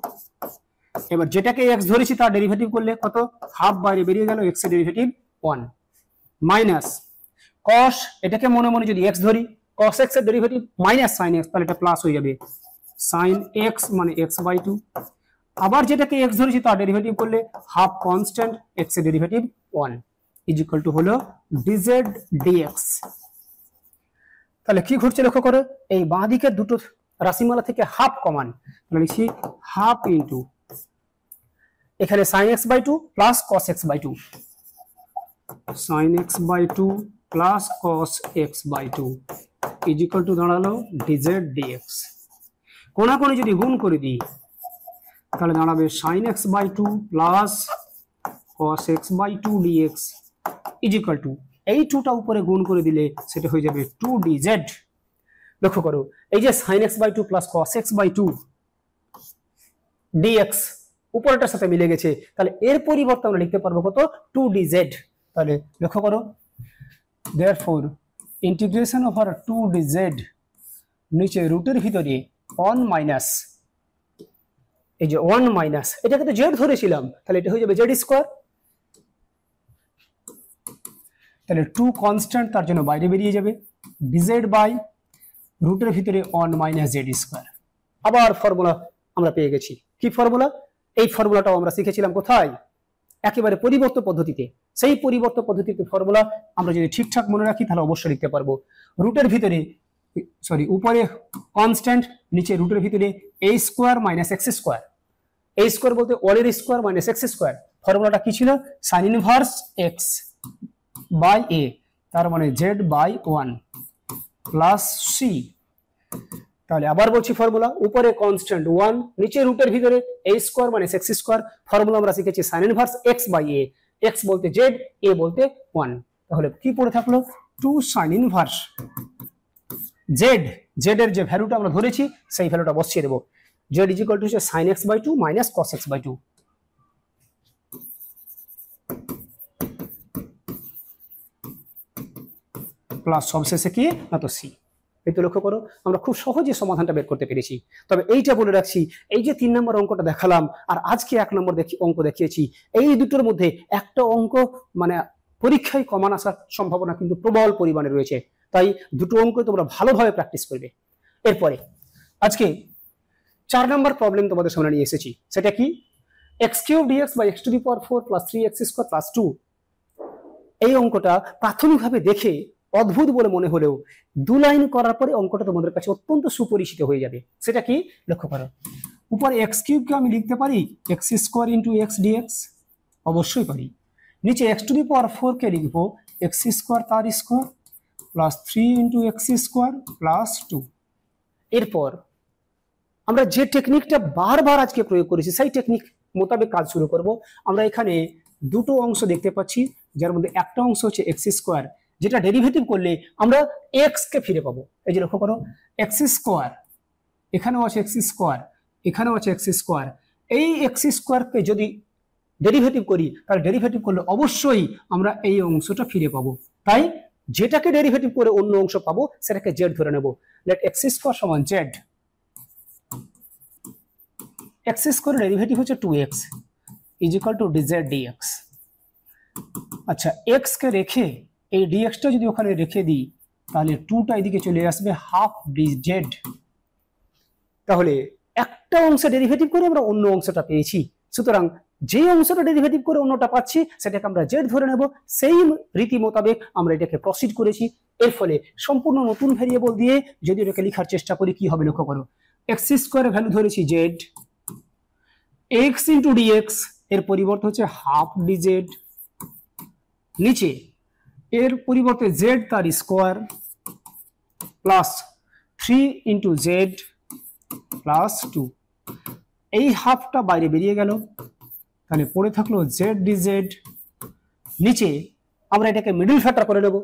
এবার যেটাকে x ধরেছি তার ডেরিভেটিভ করলে কত, হাফ বাইরে বেরিয়ে গেল, x এর ডেরিভেটিভ 1 মাইনাস cos, এটাকে মনে মনে যদি x ধরি, cos x এর ডেরিভেটিভ মাইনাস sin x, তাহলে এটা প্লাস হয়ে যাবে sin x মানে x বাই 2। আবার যেটাকে x ধরেছি তার ডেরিভেটিভ করলে হাফ কনস্ট্যান্ট x এর ডেরিভেটিভ 1 ইজ ইকুয়াল টু হলো dz dx। তাহলে কি ঘটছে লক্ষ্য করো, এই বাঁ দিকের দুটো রাশিমালা থেকে হাফ কমান, তাহলে লিখছি হাফ ইন্টু এখানে sin x by 2 plus cos x by 2, sin x by 2 plus cos x by 2 is equal to দাঁড়ালো dz dx। কোণাকোণে যদি গুণ করে দিই তাহলে দাঁড়াবে sin x by 2 plus cos x by 2 dx is equal to, এই 2টা উপরে গুণ করে দিলে সেটা হয়ে যাবে 2dz। লক্ষ্য করো এই যে sin x by 2 plus cos x by 2 dx উপরেটার সাথে মিলে গেছে, তাহলে এর পরিবর্তে আমরা লিখতে পারবো কত, 2dz। তাহলে লক্ষ্য করো therefore ইন্টিগ্রেশন ওভার 2dz, নিচে রুটের ভিতরে 1 মাইনাস, এই যে 1 মাইনাস, এটাকে তো z ধরেছিলাম, তাহলে এটা হয়ে যাবে z স্কয়ার। তাহলে 2 কনস্ট্যান্ট, তার জন্য বাইরে বেরিয়ে যাবে, dz বাই রুটের ভিতরে 1 মাইনাস z স্কয়ার। আবার ফর্মুলা আমরা পেয়ে গেছি। কি ফর্মুলা? এই ফর্মুলাটাও আমরা শিখেছিলাম কোথায়, একেবারে পরিবর্ত পদ্ধতিতে। সেই পরিবর্ত পদ্ধতিতে ফর্মুলা আমরা যদি ঠিকঠাক মনে রাখি তাহলে অবশ্যই লিখতে পারবো। রুটের ভিতরে উপরে কনস্ট্যান্ট, নিচে রুটের ভিতরে a square minus x square. a square বলতে 1 এর স্কয়ার মাইনাস x স্কয়ার। ফর্মুলাটা কি ছিল, sin inverse x by a, তার মানে z বাই 1 প্লাস c। তাহলে আবার বলছি ফর্মুলা, উপরে কনস্ট্যান্ট 1, নিচে রুটের ভিতরে a square minus x square. Formula আমরা শিখেছি sin inverse x by a, x বলতে z, a বলতে 1। তাহলে কি পড়ে থাকলো, 2 sin ইনভার্স z, z এর যে ভ্যালুটা আমরা ধরেছি সেই ভ্যালুটা বসিয়ে দেব। z is equal to sin x by 2 minus cos x by 2 plus সবশেষে কি না তো c। এই তো লক্ষ্য করো আমরা খুব সহজে সমাধানটা বের করতে পেরেছি। তবে এইটা বলে রাখছি, এই যে 3 নম্বর অঙ্কটা দেখালাম আর আজকে 1 নম্বর অঙ্ক দেখিয়েছি, এই দুটোর মধ্যে একটা অঙ্ক মানে পরীক্ষায় কমান আসার সম্ভাবনা কিন্তু প্রবল পরিমাণে রয়েছে। তাই দুটো অঙ্ক তোমরা ভালোভাবে প্র্যাকটিস করবে। এরপরে আজকে 4 নম্বর প্রবলেম তোমাদের সামনে নিয়ে এসেছি। সেটা কি, x³ dx by x to the power 4 plus 3x square plus 2। এই অঙ্কটা প্রাথমিকভাবে দেখে অদ্ভুত বলে মনে হলেও 2 লাইন করার পরে অঙ্কটা তোমাদের কাছে অত্যন্ত সুপরিচিত হয়ে যাবে। সেটা কি, লক্ষ্য করো উপরে x³ কে আমি লিখতে পারি x square into x dx, অবশ্যই পারি। নিচে x টু দি পাওয়ার 4 কে লিখবো x স্কয়ার তার square plus 3 into x square plus 2। এরপর আমরা যে টেকনিকটা বারবার আজকে প্রয়োগ করেছি সেই টেকনিক মোতাবেক কাজ শুরু করব। আমরা এখানে দুটো অংশ দেখতে পাচ্ছি, যার মধ্যে একটা অংশ হচ্ছে x স্কয়ার, যেটা ডেরিভেটিভ করলে আমরা x কে ফিরে পাবো। এই যে লক্ষ্য করো x স্কয়ার এখানেও আছে এক্স স্কোয়ার, এখানেও আছে এক্স স্কোয়ার। এই এক্স স্কোয়ারকে যদি ডেরিভেটিভ করি তাহলে ডেরিভেটিভ করলে অবশ্যই আমরা এই অংশটা ফিরে পাবো। তাই যেটাকে ডেরিভেটিভ করে অন্য অংশ পাবো সেটাকে জেড ধরে নেব। লেট এক্স স্কোয়ার সমান জেড। এক্স স্কোয়ারের ডেরিভেটিভ হচ্ছে 2x is equal two dz dx। আচ্ছা, এক্স কে রেখে এই ডিএক্সটা যদি ওখানে রেখে দিই তাহলে 2টা এদিকে চলে আসবে হাফ dz। তাহলে একটা অংশ ডেরিভেটিভ করে আমরা অন্য অংশটা পেয়েছি, সুতরাং যে অংশটা ডেরিভেটিভ করে অন্যটা পাচ্ছি সেটাকে আমরা জেড ধরে নেব। সেই রীতি মোতাবেক আমরা এটাকে প্রসিড করেছি। এর ফলে সম্পূর্ণ নতুন ভেরিয়েবল দিয়ে যদি এটাকে লেখার চেষ্টা করি কি হবে লক্ষ্য করো। এক্স স্কোয়ারের ভ্যালু ধরেছি জেড, এক্স ইন্টু ডিএক্স এর পরিবর্তে হচ্ছে হাফ ডিজেড, নিচে এর পরিবর্তে জেড তার square plus 3 into z plus 2। এই হাফটা বাইরে বেরিয়ে গেল, তাহলে পড়ে থাকলো জেড ডিজেড। নিচে আমরা এটাকে মিডল ফ্যাক্টর করে নেব,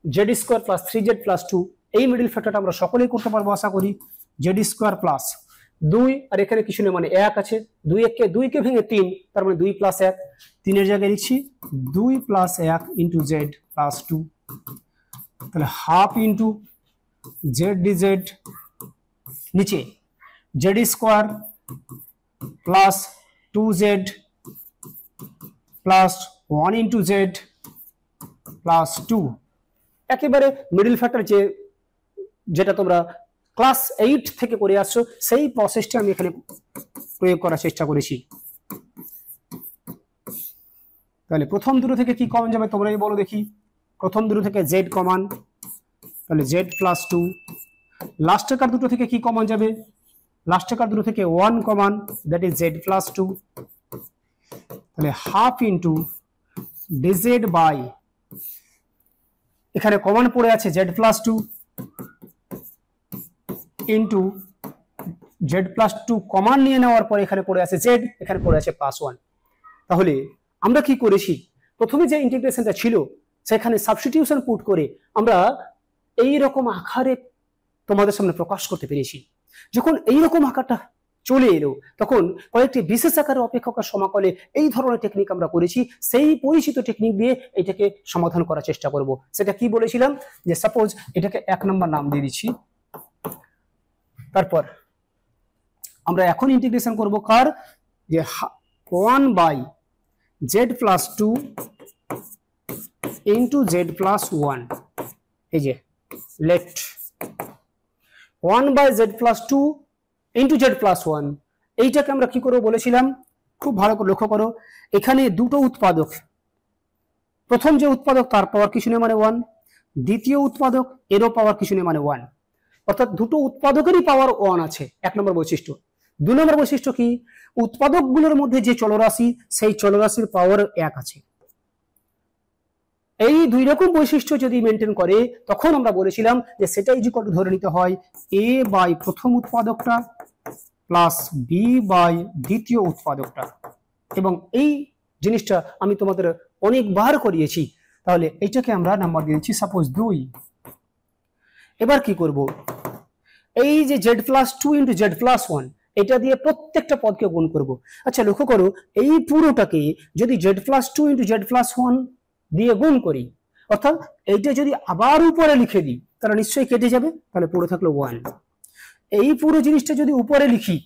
Z square plus 3z plus 2। এই মিডল ফ্যাক্টরটা আমরা সকলেই করতে পারবো আশা করি। জেড স্কোয়ার প্লাস 2, আর এখানে কিছু নেই মানে 1 আছে, 2 কে ভেঙে 3, তার মানে 2 প্লাস 1। 3 এর জায়গায় লিখছি 2 প্লাস 1 ইন্টু জেড প্লাস 2, তাহলে হাফ ইন্টু জেড ডিজেড। নিচে Z square plus 2z plus 1 into z plus 2। একেবারে মিডল ফ্যাক্টর যেটা তোমরা ক্লাস 8 থেকে করে আসছো সেই প্রসেসটা আমি এখানে প্রয়োগ করার চেষ্টা করেছি। তাহলে প্রথম দুটো থেকে কি কমন যাবে তোমরাই বলো দেখি। প্রথম দুটো থেকে জেড কমন, তাহলে জেড প্লাস 2। লাস্টের কার দুটো থেকে কি কমন যাবে? লাস্টের কার দুটো থেকে 1 common, that is Z plus 2। তাহলে হাফ ইন্টু ডিজেড বাই, এখানে কমন পড়ে আছে Z plus 2 into z plus 2 common নিয়ে নেওয়ার পরে এখানে পড়ে আছে জেড, এখানে পড়ে আছে প্লাস 1। তাহলে আমরা কি করেছি, প্রথমে যে ইন্টিগ্রেশনটা ছিল সেখানে সাবস্টিটিউশন পুট করে আমরা এই রকম আকারে তোমাদের সামনে প্রকাশ করতে পেরেছি। যখন এই রকম আকারটা চলে এলো তখন কয়েকটি বিশেষ আকারের অপেক্ষকের সমাকলে এই ধরনের টেকনিক আমরা করেছি। সেই পরিচিত টেকনিক দিয়ে এটাকে সমাধান করার চেষ্টা করব। সেটা কি বলেছিলাম, যে সাপোজ এটাকে 1 নম্বর নাম দিয়ে দিচ্ছি। তারপর আমরা এখন ইন্টিগ্রেশন করব কার, যে 1 by z plus 2 into z plus 1। এই যে let 1 by z plus 2 into z plus 1। এইটাকে আমরা কি করবো বলেছিলাম, খুব ভালো করে লক্ষ্য করো। এখানে দুটো উৎপাদক, প্রথম যে উৎপাদক তার পাওয়ার কিছু নেই মানে 1, দ্বিতীয় উৎপাদক এরও পাওয়ার কিছু নেই মানে 1, অর্থাৎ দুটো উৎপাদকেরই পাওয়ার 1 আছে। 1 নম্বর বৈশিষ্ট্য। 2 নম্বর বৈশিষ্ট্য কি, উৎপাদকগুলোর মধ্যে যে চলরাশি সেই চলরাশির পাওয়ার 1 আছে। এই দুই রকম বৈশিষ্ট্য যদি মেনটেন করে তখন আমরা বলেছিলাম যে সেটা ইকুয়াল টু ধরে নিতে হয় a বাই প্রথম উৎপাদকটা প্লাস b বাই দ্বিতীয় উৎপাদকটা। এবং এই জিনিসটা আমি তোমাদের অনেকবার করিয়েছি। তাহলে এইটাকে আমরা নাম্বার দিয়েছি সাপোজ 2। এবার কি করব, এই যে Z plus 2 into z plus 1 এটা দিয়ে প্রত্যেকটা পদকে গুণ করব। আচ্ছা লক্ষ্য করো, এই পুরোটাকে যদি Z plus 2 into z plus 1 দিয়ে গুণ করি, অর্থাৎ এইটা যদি আবার উপরে লিখে দিই তাহলে নিশ্চয়ই কেটে যাবে, তাহলে পড়ে থাকলো 1। এই পুরো জিনিসটা যদি উপরে লিখি,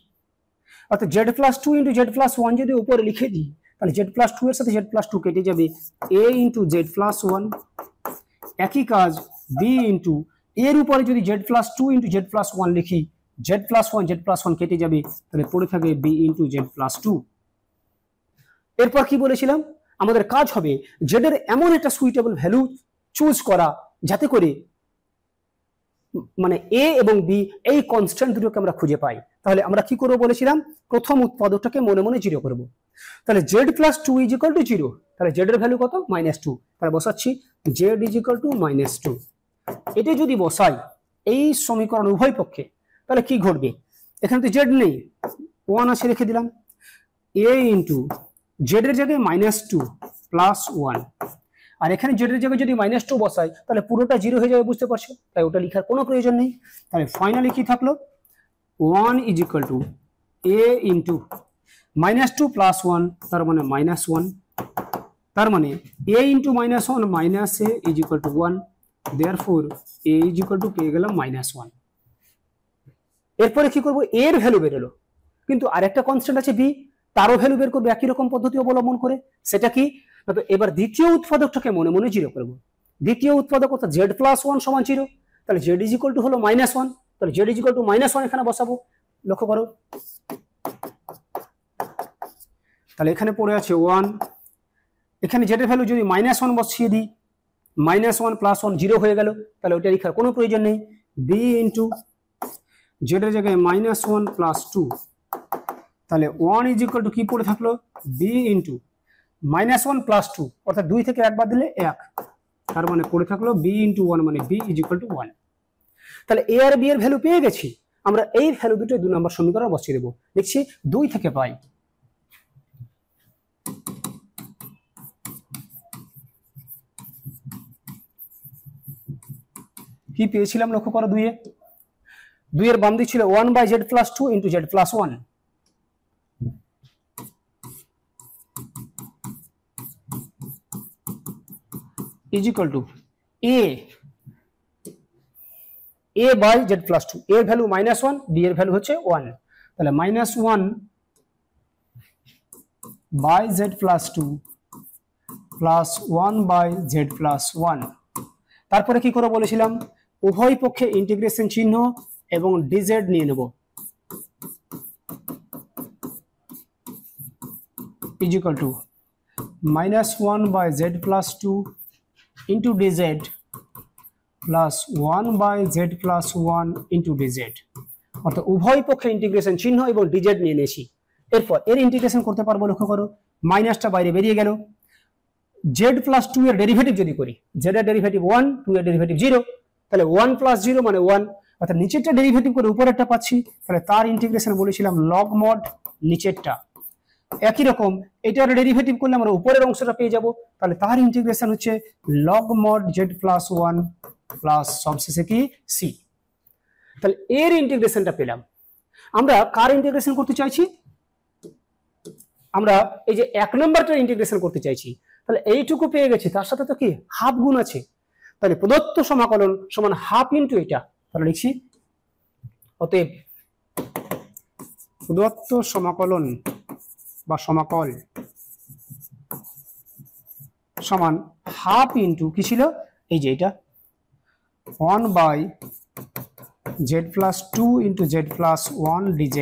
অর্থাৎ Z plus 2 into z plus 1 যদি উপরে লিখে দিই তাহলে জেড প্লাস 2 এর সাথে জেড প্লাস 2 কেটে যাবে, a ইন্টু জেড প্লাস 1। একই কাজ b ইন্টু এর উপরে যদি Z plus 2 into z plus 1 লিখি, জেড প্লাস 1 কেটে যাবে, তাহলে পড়ে থাকবে b ইন্টু জেড প্লাস 2। এরপর কি বলেছিলাম, আমাদের কাজ হবে জেড এর এমন একটা সুইটেবল ভ্যালু চুজ করা যাতে করে মানে a এবং b এই কনস্ট্যান্ট দুটোকে আমরা খুঁজে পাই। তাহলে আমরা কি করব বলেছিলাম, প্রথম উৎপাদকটাকে মনে মনে 0 করব। তাহলে z plus 2 is equal two 0, তাহলে z এর ভ্যালু কত -2, তাহলে বসাচ্ছি z ইজ ইকুয়াল টু -2। এটা যদি বসাই এই সমীকরণ উভয় পক্ষে তাহলে কি ঘটবে, এখানে তো z নেই, 1 আছে রেখে দিলাম, a ইন্টু জেড এর জায়গায় -2 প্লাস 1, আর এখানে জেড এর জায়গায় যদি -2 বসাই তাহলে পুরোটা 0 হয়ে যাবে, বুঝতে পারছো, তাই ওটা লেখার কোনো প্রয়োজন নেই। তাহলে ফাইনালি কি থাকলো, 1 is equal to a into -2 plus 1, তার মানে -1, তার মানে a into -1 minus a is equal to 1, therefore a is equal two পেয়ে গেলাম -1। এরপরে কি করব, a এর ভ্যালু বেরোলো, কিন্তু আরেকটা কনস্ট্যান্ট আছে b, তারও ভ্যালু বের করবো একই রকম পদ্ধতি অবলম্বন করে। সেটা কি, তো এবার দ্বিতীয় উৎপাদকটাকে মনে মনে 0 করব। দ্বিতীয় উৎপাদক অর্থাৎ z প্লাস 1 সমান 0, তাহলে z ইজ ইকুয়াল টু হলো -1, তাহলে z ইজ ইকুয়াল টু -1 এখানে বসাবো। লক্ষ্য করো, তাহলে এখানে পড়ে আছে 1, এখানে z এর ভ্যালু যদি -1 বসিয়ে দিই, -1 প্লাস 1 0 হয়ে গেল, তাহলে ওইটা লেখার কোনো প্রয়োজন নেই। b ইন্টু z এর জায়গায় -1 প্লাস 2, তাহলে 1 ইজ ইকুয়াল টু কি পড়ে থাকলো, b ইন্টু -1 প্লাস 2, অর্থাৎ 2 থেকে 1 বাদ দিলে 1, তার মানে পড়ে থাকলো b ইন্টু 1, মানে b ইজ ইকুয়াল টু 1। তাহলে a আর b এর ভ্যালু পেয়ে গেছি, আমরা এই ভ্যালু দুটো 2 নম্বর সমীকরণে বসিয়ে দেবো। লিখছি 2 থেকে পাই কি পেয়েছিলাম, লক্ষ্য করো 2 এর বাম দিক ছিল 1/z plus 2 into z plus 1, is equal to a by z plus 2, a এর ভ্যালু -1, b এর ভ্যালু হচ্ছে 1, তাহলে -1 by z plus 2 plus 1 by z plus 1। তারপরে কি করে বলেছিলাম, উভয় পক্ষে ইন্টিগ্রেশন চিহ্ন এবং dz নিয়ে নেব, is equal to -1 by z plus 2 into dz plus 1 by z plus 1 into dz, অর্থাৎ উভয় পক্ষে ইন্টিগ্রেশন চিহ্ন এবং dz নিয়ে নিয়েছি। এরপর এর ইন্টিগ্রেশন করতে পারবো, লক্ষ্য করো মাইনাসটা বাইরে বেরিয়ে গেল। z প্লাস 2 এর ডেরিভেটিভ যদি করি, z এর ডেরিভেটিভ 1, 2 এর ডেরিভেটিভ 0, তাহলে 1 প্লাস 0 মানে 1, অর্থাৎ নিচেরটা ডেরিভেটিভ করে উপরেরটা পাচ্ছি, তাহলে তার ইন্টিগ্রেশন বলেছিলাম লগ মড নিচেরটা। একই রকম এটার ডেরিভেটিভ করলে আমরা উপরের অংশটা পেয়ে যাব, তাহলে তার ইন্টিগ্রেশন হচ্ছে log mod z plus 1 plus সবশেষে কি c। তাহলে এর ইন্টিগ্রেশনটা পেলাম। আমরা কার ইন্টিগ্রেশন করতে চাইছি, আমরা এই যে 1 নম্বরটার ইন্টিগ্রেশন করতে চাইছি, তাহলে এইটুকু পেয়ে গেছি, তার সাথে তো কি হাফ গুণ আছে, তাহলে প্রদত্ত সমাকলন সমান হাফ ইন্টু এটা, তাহলে লিখছি অতএব প্রদত্ত সমাকলন বা সমাকল সমান হাফ ইন্টু কি ছিল, এই যে এটা 1 by z plus 2 into z plus 1 dz,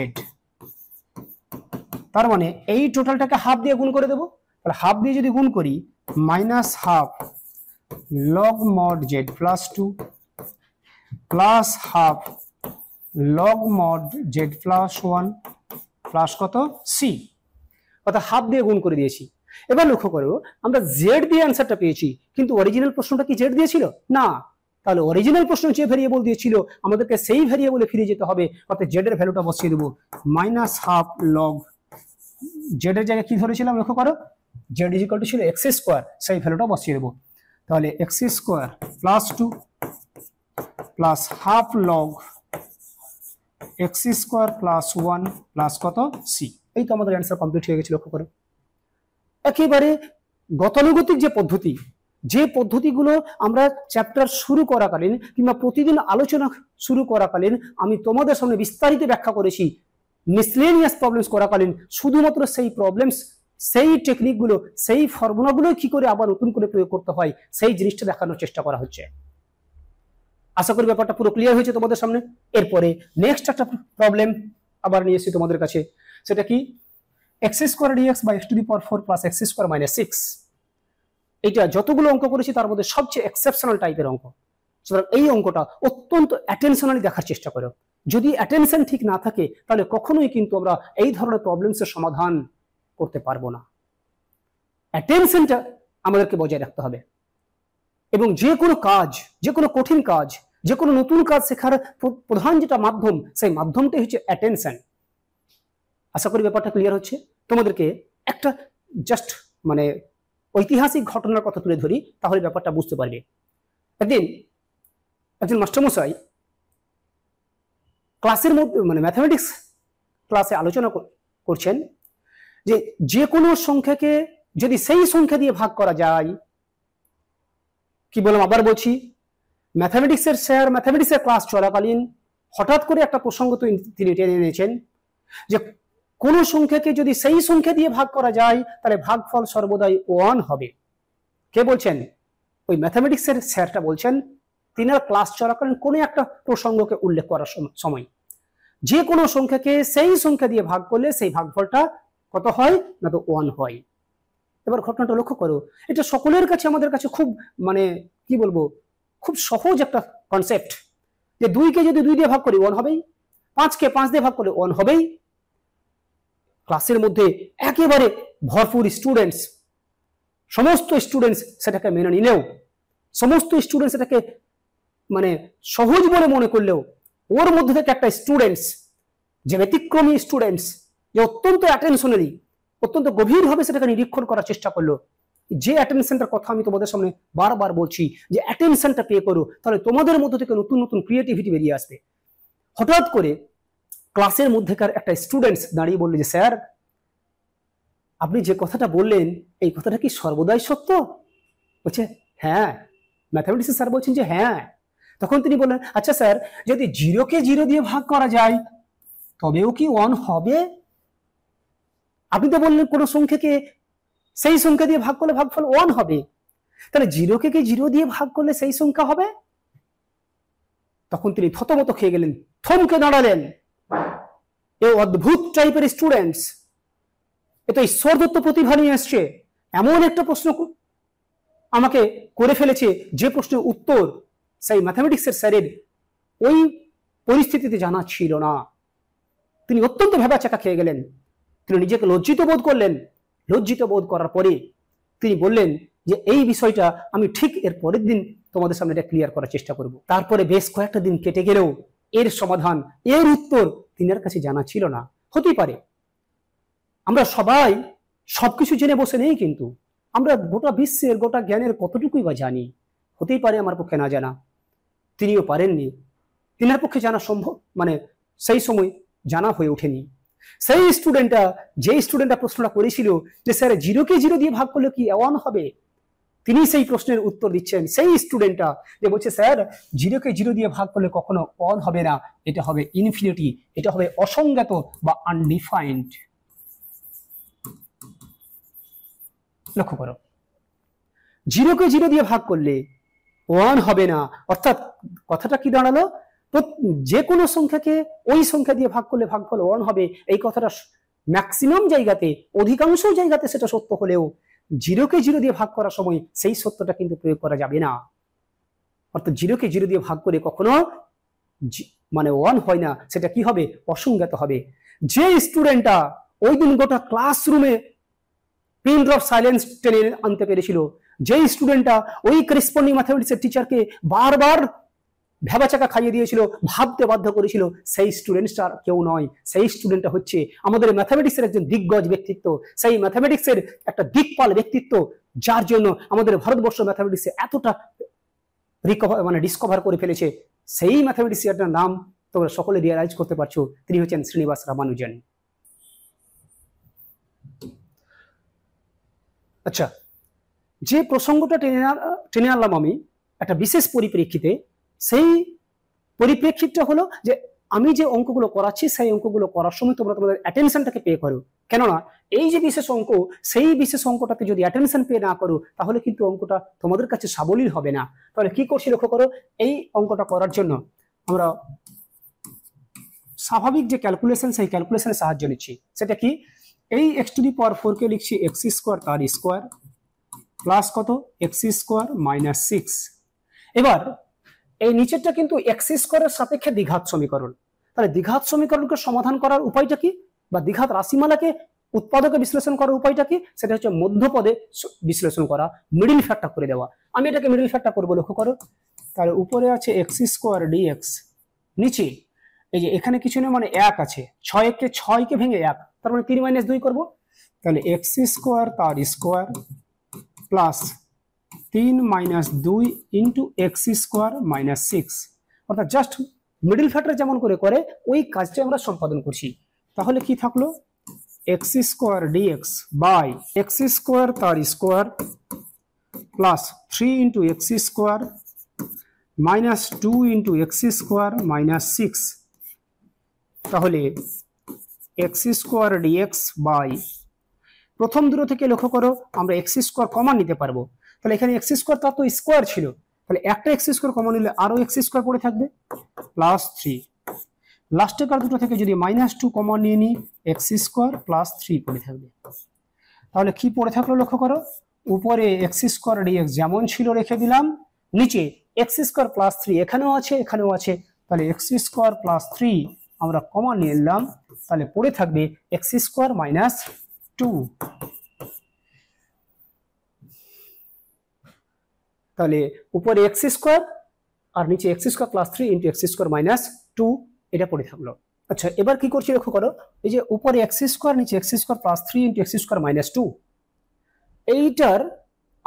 তার মানে এই টোটালটাকে হাফ দিয়ে গুণ করে দেবো, তাহলে হাফ দিয়ে যদি গুণ করি -1/2 log mod z plus 2 plus half log mod z plus 1 plus কত c, অর্থাৎ হাফ দিয়ে গুণ করে দিয়েছি। এবার লক্ষ্য করো আমরা z দিয়ে অ্যান্সারটা পেয়েছি, কিন্তু অরিজিনাল প্রশ্নটা কি z দিয়েছিল না, তাহলে অরিজিনাল প্রশ্ন যে ভেরিয়েবল দিয়েছিল আমাদেরকে সেই ভেরিয়েবলে ফিরে যেতে হবে, অর্থাৎ z এর ভ্যালুটা বসিয়ে দেবো -1/2 লগ, z এর জায়গায় কি ধরেছিলাম লক্ষ্য করো, z ইজ ইকুয়াল টু ছিল x², সেই ভ্যালুটা বসিয়ে দেবো, তাহলে x² plus 2 plus half log x² plus 1 plus কত c। এই তো আমাদের অ্যান্সার কমপ্লিট হয়ে গেছে। লক্ষ্য করো একেবারে গতানুগতিক যে পদ্ধতি, যে পদ্ধতিগুলো আমরা চ্যাপ্টার শুরু করাকালীন কিংবা প্রতিদিন আলোচনা শুরু করাকালীন আমি তোমাদের সামনে বিস্তারিত ব্যাখ্যা করেছি, মিসলেনিয়াস প্রবলেমস করাকালীন শুধুমাত্র সেই প্রবলেমস, সেই টেকনিকগুলো, সেই ফর্মুলাগুলো কি করে আবার নতুন করে প্রয়োগ করতে হয় সেই জিনিসটা দেখানোর চেষ্টা করা হচ্ছে। আশা করি ব্যাপারটা পুরো ক্লিয়ার হয়েছে তোমাদের সামনে। এরপরে নেক্সট একটা প্রবলেম আবার নিয়ে এসেছি তোমাদের কাছে, সেটা কি x² dx by x⁴ plus x² - 6। এটা যতগুলো অঙ্ক করেছি তার মধ্যে সবচেয়ে এক্সেপশনাল টাইপের অঙ্ক, সুতরাং এই অঙ্কটা অত্যন্ত অ্যাটেনশনালি দেখার চেষ্টা করো। যদি অ্যাটেনশন ঠিক না থাকে তাহলে কখনোই কিন্তু আমরা এই ধরনের প্রবলেমসের সমাধান করতে পারবো না। অ্যাটেনশনটা আমাদেরকে বজায় রাখতে হবে, এবং যে কোনো কাজ, যে কোনো কঠিন কাজ, যে কোনো নতুন কাজ শেখার প্রধান যেটা মাধ্যম, সেই মাধ্যমটাই হচ্ছে অ্যাটেনশন। আশা করি ব্যাপারটা ক্লিয়ার হচ্ছে। তোমাদেরকে একটা জাস্ট মানে ঐতিহাসিক ঘটনার কথা তুলে ধরি, তাহলে ব্যাপারটা বুঝতে পারবে। একদিন একজন মাস্টারমশাই ক্লাসের মধ্যে মানে ম্যাথামেটিক্স ক্লাসে আলোচনা করছেন যে যে কোনো সংখ্যাকে যদি সেই সংখ্যা দিয়ে ভাগ করা যায়, কি বললাম আবার বলছি, ম্যাথামেটিক্সের স্যার ম্যাথামেটিক্সের ক্লাস চলাকালীন হঠাৎ করে একটা প্রসঙ্গ তিনি টেনে এনেছেন যে কোন সংখ্যাকে যদি সেই সংখ্যা দিয়ে ভাগ করা যায় তাহলে ভাগফল সর্বদাই 1 হবে। কে বলছেন? ওই ম্যাথামেটিক্সের স্যারটা বলছেন। তিনার ক্লাস চলাকালীন কোনো একটা প্রসঙ্গকে উল্লেখ করার সময় যে কোনো সংখ্যাকে সেই সংখ্যা দিয়ে ভাগ করলে সেই ভাগফলটা কত হয় না, তো 1 হয়। এবার ঘটনাটা লক্ষ্য করো, এটা সকলের কাছে আমাদের কাছে খুব মানে কি বলবো, খুব সহজ একটা কনসেপ্ট যে 2কে যদি 2 দিয়ে ভাগ করি 1 হবেই, 5কে 5 দিয়ে ভাগ করলে 1 হবেই। ক্লাসের মধ্যে একেবারে ভরপুর স্টুডেন্টস, সমস্ত স্টুডেন্টস সেটাকে মেনে নিলেও, সমস্ত স্টুডেন্টস এটাকে মানে সহজ বলে মনে করলেও, ওর মধ্যে থেকে একটা স্টুডেন্টস যে ব্যতিক্রমী স্টুডেন্টস, যে অত্যন্ত অ্যাটেনশনালি, অত্যন্ত গভীরভাবে সেটাকে নিরীক্ষণ করার চেষ্টা করলো। যে অ্যাটেনশনটার কথা আমি তোমাদের সামনে বারবার বলছি যে অ্যাটেনশনটা পে করো, তাহলে তোমাদের মধ্যে থেকে নতুন নতুন ক্রিয়েটিভিটি বেরিয়ে আসবে। হঠাৎ করে ক্লাসের মধ্যেকার একটা স্টুডেন্টস দাঁড়িয়ে বললো যে স্যার, আপনি যে কথাটা বললেন এই কথাটা কি সর্বদাই সত্য? বলছে হ্যাঁ। ম্যাথামেটিক্স স্যার বলছেন যে হ্যাঁ। তখন তিনি বললেন আচ্ছা স্যার, যদি 0কে 0 দিয়ে ভাগ করা যায় তবেও কি 1 হবে? আপনি তো বললেন কোন সংখ্যাকে সেই সংখ্যা দিয়ে ভাগ করলে ভাগফল 1 হবে, তাহলে 0কে কি 0 দিয়ে ভাগ করলে সেই সংখ্যা হবে? তখন তিনি থতমত খেয়ে গেলেন, থমকে দাঁড়ালেন। এই অদ্ভুত টাইপের স্টুডেন্টস, এ তো ঈশ্বরদত্ত প্রতিভা নিয়ে আসছে, এমন একটা প্রশ্ন আমাকে করে ফেলেছে যে প্রশ্নের উত্তর সেই ম্যাথামেটিক্সের স্যারের ওই পরিস্থিতিতে জানা ছিল না। তিনি অত্যন্ত ভেবাচাকা খেয়ে গেলেন। তিনি নিজেকে লজ্জিত বোধ করলেন। লজ্জিত বোধ করার পরে তিনি বললেন যে এই বিষয়টা আমি ঠিক এর পরের দিন তোমাদের সামনে এটা ক্লিয়ার করার চেষ্টা করব। তারপরে বেশ কয়েকটা দিন কেটে গেলেও এর সমাধান, এর উত্তর তিনার কাছে জানা ছিল না। হতেই পারে আমরা সবাই সবকিছু জেনে বসে নেই, কিন্তু আমরা গোটা বিশ্বের গোটা জ্ঞানের কতটুকুই বা জানি। হতেই পারে আমার পক্ষে না জানা, তিনিও পারেননি, তিনার পক্ষে জানা সম্ভব মানে সেই সময় জানা হয়ে ওঠেনি। সেই স্টুডেন্টটা, যে স্টুডেন্টটা প্রশ্নটা করেছিল যে স্যার 0কে 0 দিয়ে ভাগ করলে কি 1 হবে, তিনি সেই প্রশ্নের উত্তর দিচ্ছেন। সেই স্টুডেন্টটা যে বলছে স্যার 0কে 0 দিয়ে ভাগ করলে কখনো 1 হবে না, এটা হবে ইনফিনিটি, এটা হবে অসংজ্ঞাত বা আনডিফাইন্ড। লক্ষ্য করো, 0কে 0 দিয়ে ভাগ করলে 1 হবে না, অর্থাৎ কথাটা কি দাঁড়ালো, যে কোনো সংখ্যাকে ওই সংখ্যা দিয়ে ভাগ করলে ভাগফল 1 হবে। এই কথাটা ম্যাক্সিমাম জায়গাতে, অধিকাংশ জায়গাতে সেটা সত্য হলেও 0কে 0 দিয়ে ভাগ করার সময় সেই সত্যটা কিন্তু প্রয়োগ করা যাবে না। অর্থাৎ 0কে 0 দিয়ে ভাগ করে কখনো মানে 1 হয় না, সেটা কি হবে, অসংজ্ঞাত হবে। যে স্টুডেন্টটা ওই দিন গোটা ক্লাসরুমে পিন ড্রপ সাইলেন্স টেনে আনতে পেরেছিল, যে স্টুডেন্টটা ওই করেসপন্ডিং ম্যাথামেটিক্সের টিচারকে বারবার ভেবাচাকা খাইয়ে দিয়েছিল, ভাবতে বাধ্য করেছিল, সেই স্টুডেন্টটা কেউ নয়, সেই স্টুডেন্টটা হচ্ছে আমাদের ম্যাথামেটিক্সের একজন দিগ্গজ ব্যক্তিত্ব, সেই ম্যাথামেটিক্সের একটা দিকপাল ব্যক্তিত্ব, যার জন্য আমাদের ভারতবর্ষ ম্যাথামেটিক্সে এতটা ডিসকভার করে ফেলেছে। সেই ম্যাথামেটিক্সের নাম তোমরা সকলে রিয়ালাইজ করতে পারছো, তিনি হচ্ছেন শ্রীনিবাস রামানুজন। আচ্ছা, যে প্রসঙ্গটা টেনে আনলাম আমি একটা বিশেষ পরিপ্রেক্ষিতে, সেই পরিপ্রেক্ষিতটা হলো যে আমি যে অঙ্কগুলো করাচ্ছি সেই অঙ্কগুলো করার সময় তোমরা তোমাদের অ্যাটেনশনটাকে পে করো। কেননা এই যে বিশেষ অঙ্ক, সেই বিশেষ অঙ্কটাতে যদি অ্যাটেনশন পে না করো তাহলে কিন্তু অঙ্কটা তোমাদের কাছে সাবলীল হবে না। তাহলে কি করছি লক্ষ্য করো, এই অঙ্কটা করার জন্য আমরা স্বাভাবিক যে ক্যালকুলেশন, সেই ক্যালকুলেশনের সাহায্য নিচ্ছি। সেটা কি, এই x⁴ কে লিখছি x² তার স্কোয়ার প্লাস কত x² - 6। এবার এই নিচেরটা কিন্তু x² এর সাপেক্ষে দ্বিঘাত সমীকরণ। তাহলে দ্বিঘাত সমীকরণকে সমাধান করার উপায়টা কি, বা দ্বিঘাত রাশিমালাকে উৎপাদকে বিশ্লেষণ করার উপায়টা কি, সেটা হচ্ছে মধ্যপদে বিশ্লেষণ করা, মিডল ফ্যাক্টর করে দেওয়া। আমি এটাকে মিডল ফ্যাক্টর করবো, লক্ষ্য করো। তাহলে উপরে আছে x² dx, নিচে এই যে এখানে কিছু নেই মানে 1 আছে, 6কে ভেঙে 1, তার মানে 3 - 2 করবো। তাহলে x² তার স্কোয়ার প্লাস 3 - 2 ইন্টু x² - 6, অর্থাৎ জাস্ট মিডল ফ্যাক্টর যেমন করে ওই কাজটা আমরা সম্পাদন করছি। তাহলে কি থাকলো, x square d x by x square তার square plus 3 into x square minus 2 into x square minus 6। তাহলে এক্স স্কোয়ার ডিএক্স বাই, প্রথম দূর থেকে লক্ষ্য করো আমরা এক্স স্কোয়ার কমন নিতে পারবো। তাহলে এখানে এক্স স্কোয়ার তার তো স্কোয়ার ছিল, তাহলে একটা এক্স স্কোয়ার কমন নিলে আরো এক্স স্কোয়ার পড়ে থাকবে প্লাস 3। লাস্টের কার দুটো থেকে যদি -2 কমন নিয়ে নিই, এক্স স্কোয়ার প্লাস 3 পড়ে থাকবে। তাহলে কি পড়ে থাকলো লক্ষ্য করো, উপরে এক্স স্কোয়ার ডিএক্স যেমন ছিল রেখে দিলাম, নিচে এক্স স্কোয়ার প্লাস 3 এখানেও আছে এখানেও আছে, তাহলে এক্স স্কোয়ার প্লাস 3 আমরা কমন নিয়ে নিলাম, তাহলে পড়ে থাকবে এক্স স্কোয়ার মাইনাস 2। তাহলে উপরে এক্স স্কোয়ার আর নিচে x square plus 3 into x square minus 2 এটা পড়ে থাকলো। আচ্ছা, এবার কি করছি লক্ষ্য করো, এই যে উপরে এক্স স্কোয়ার নিচে x square plus 3 into x square minus 2, এইটার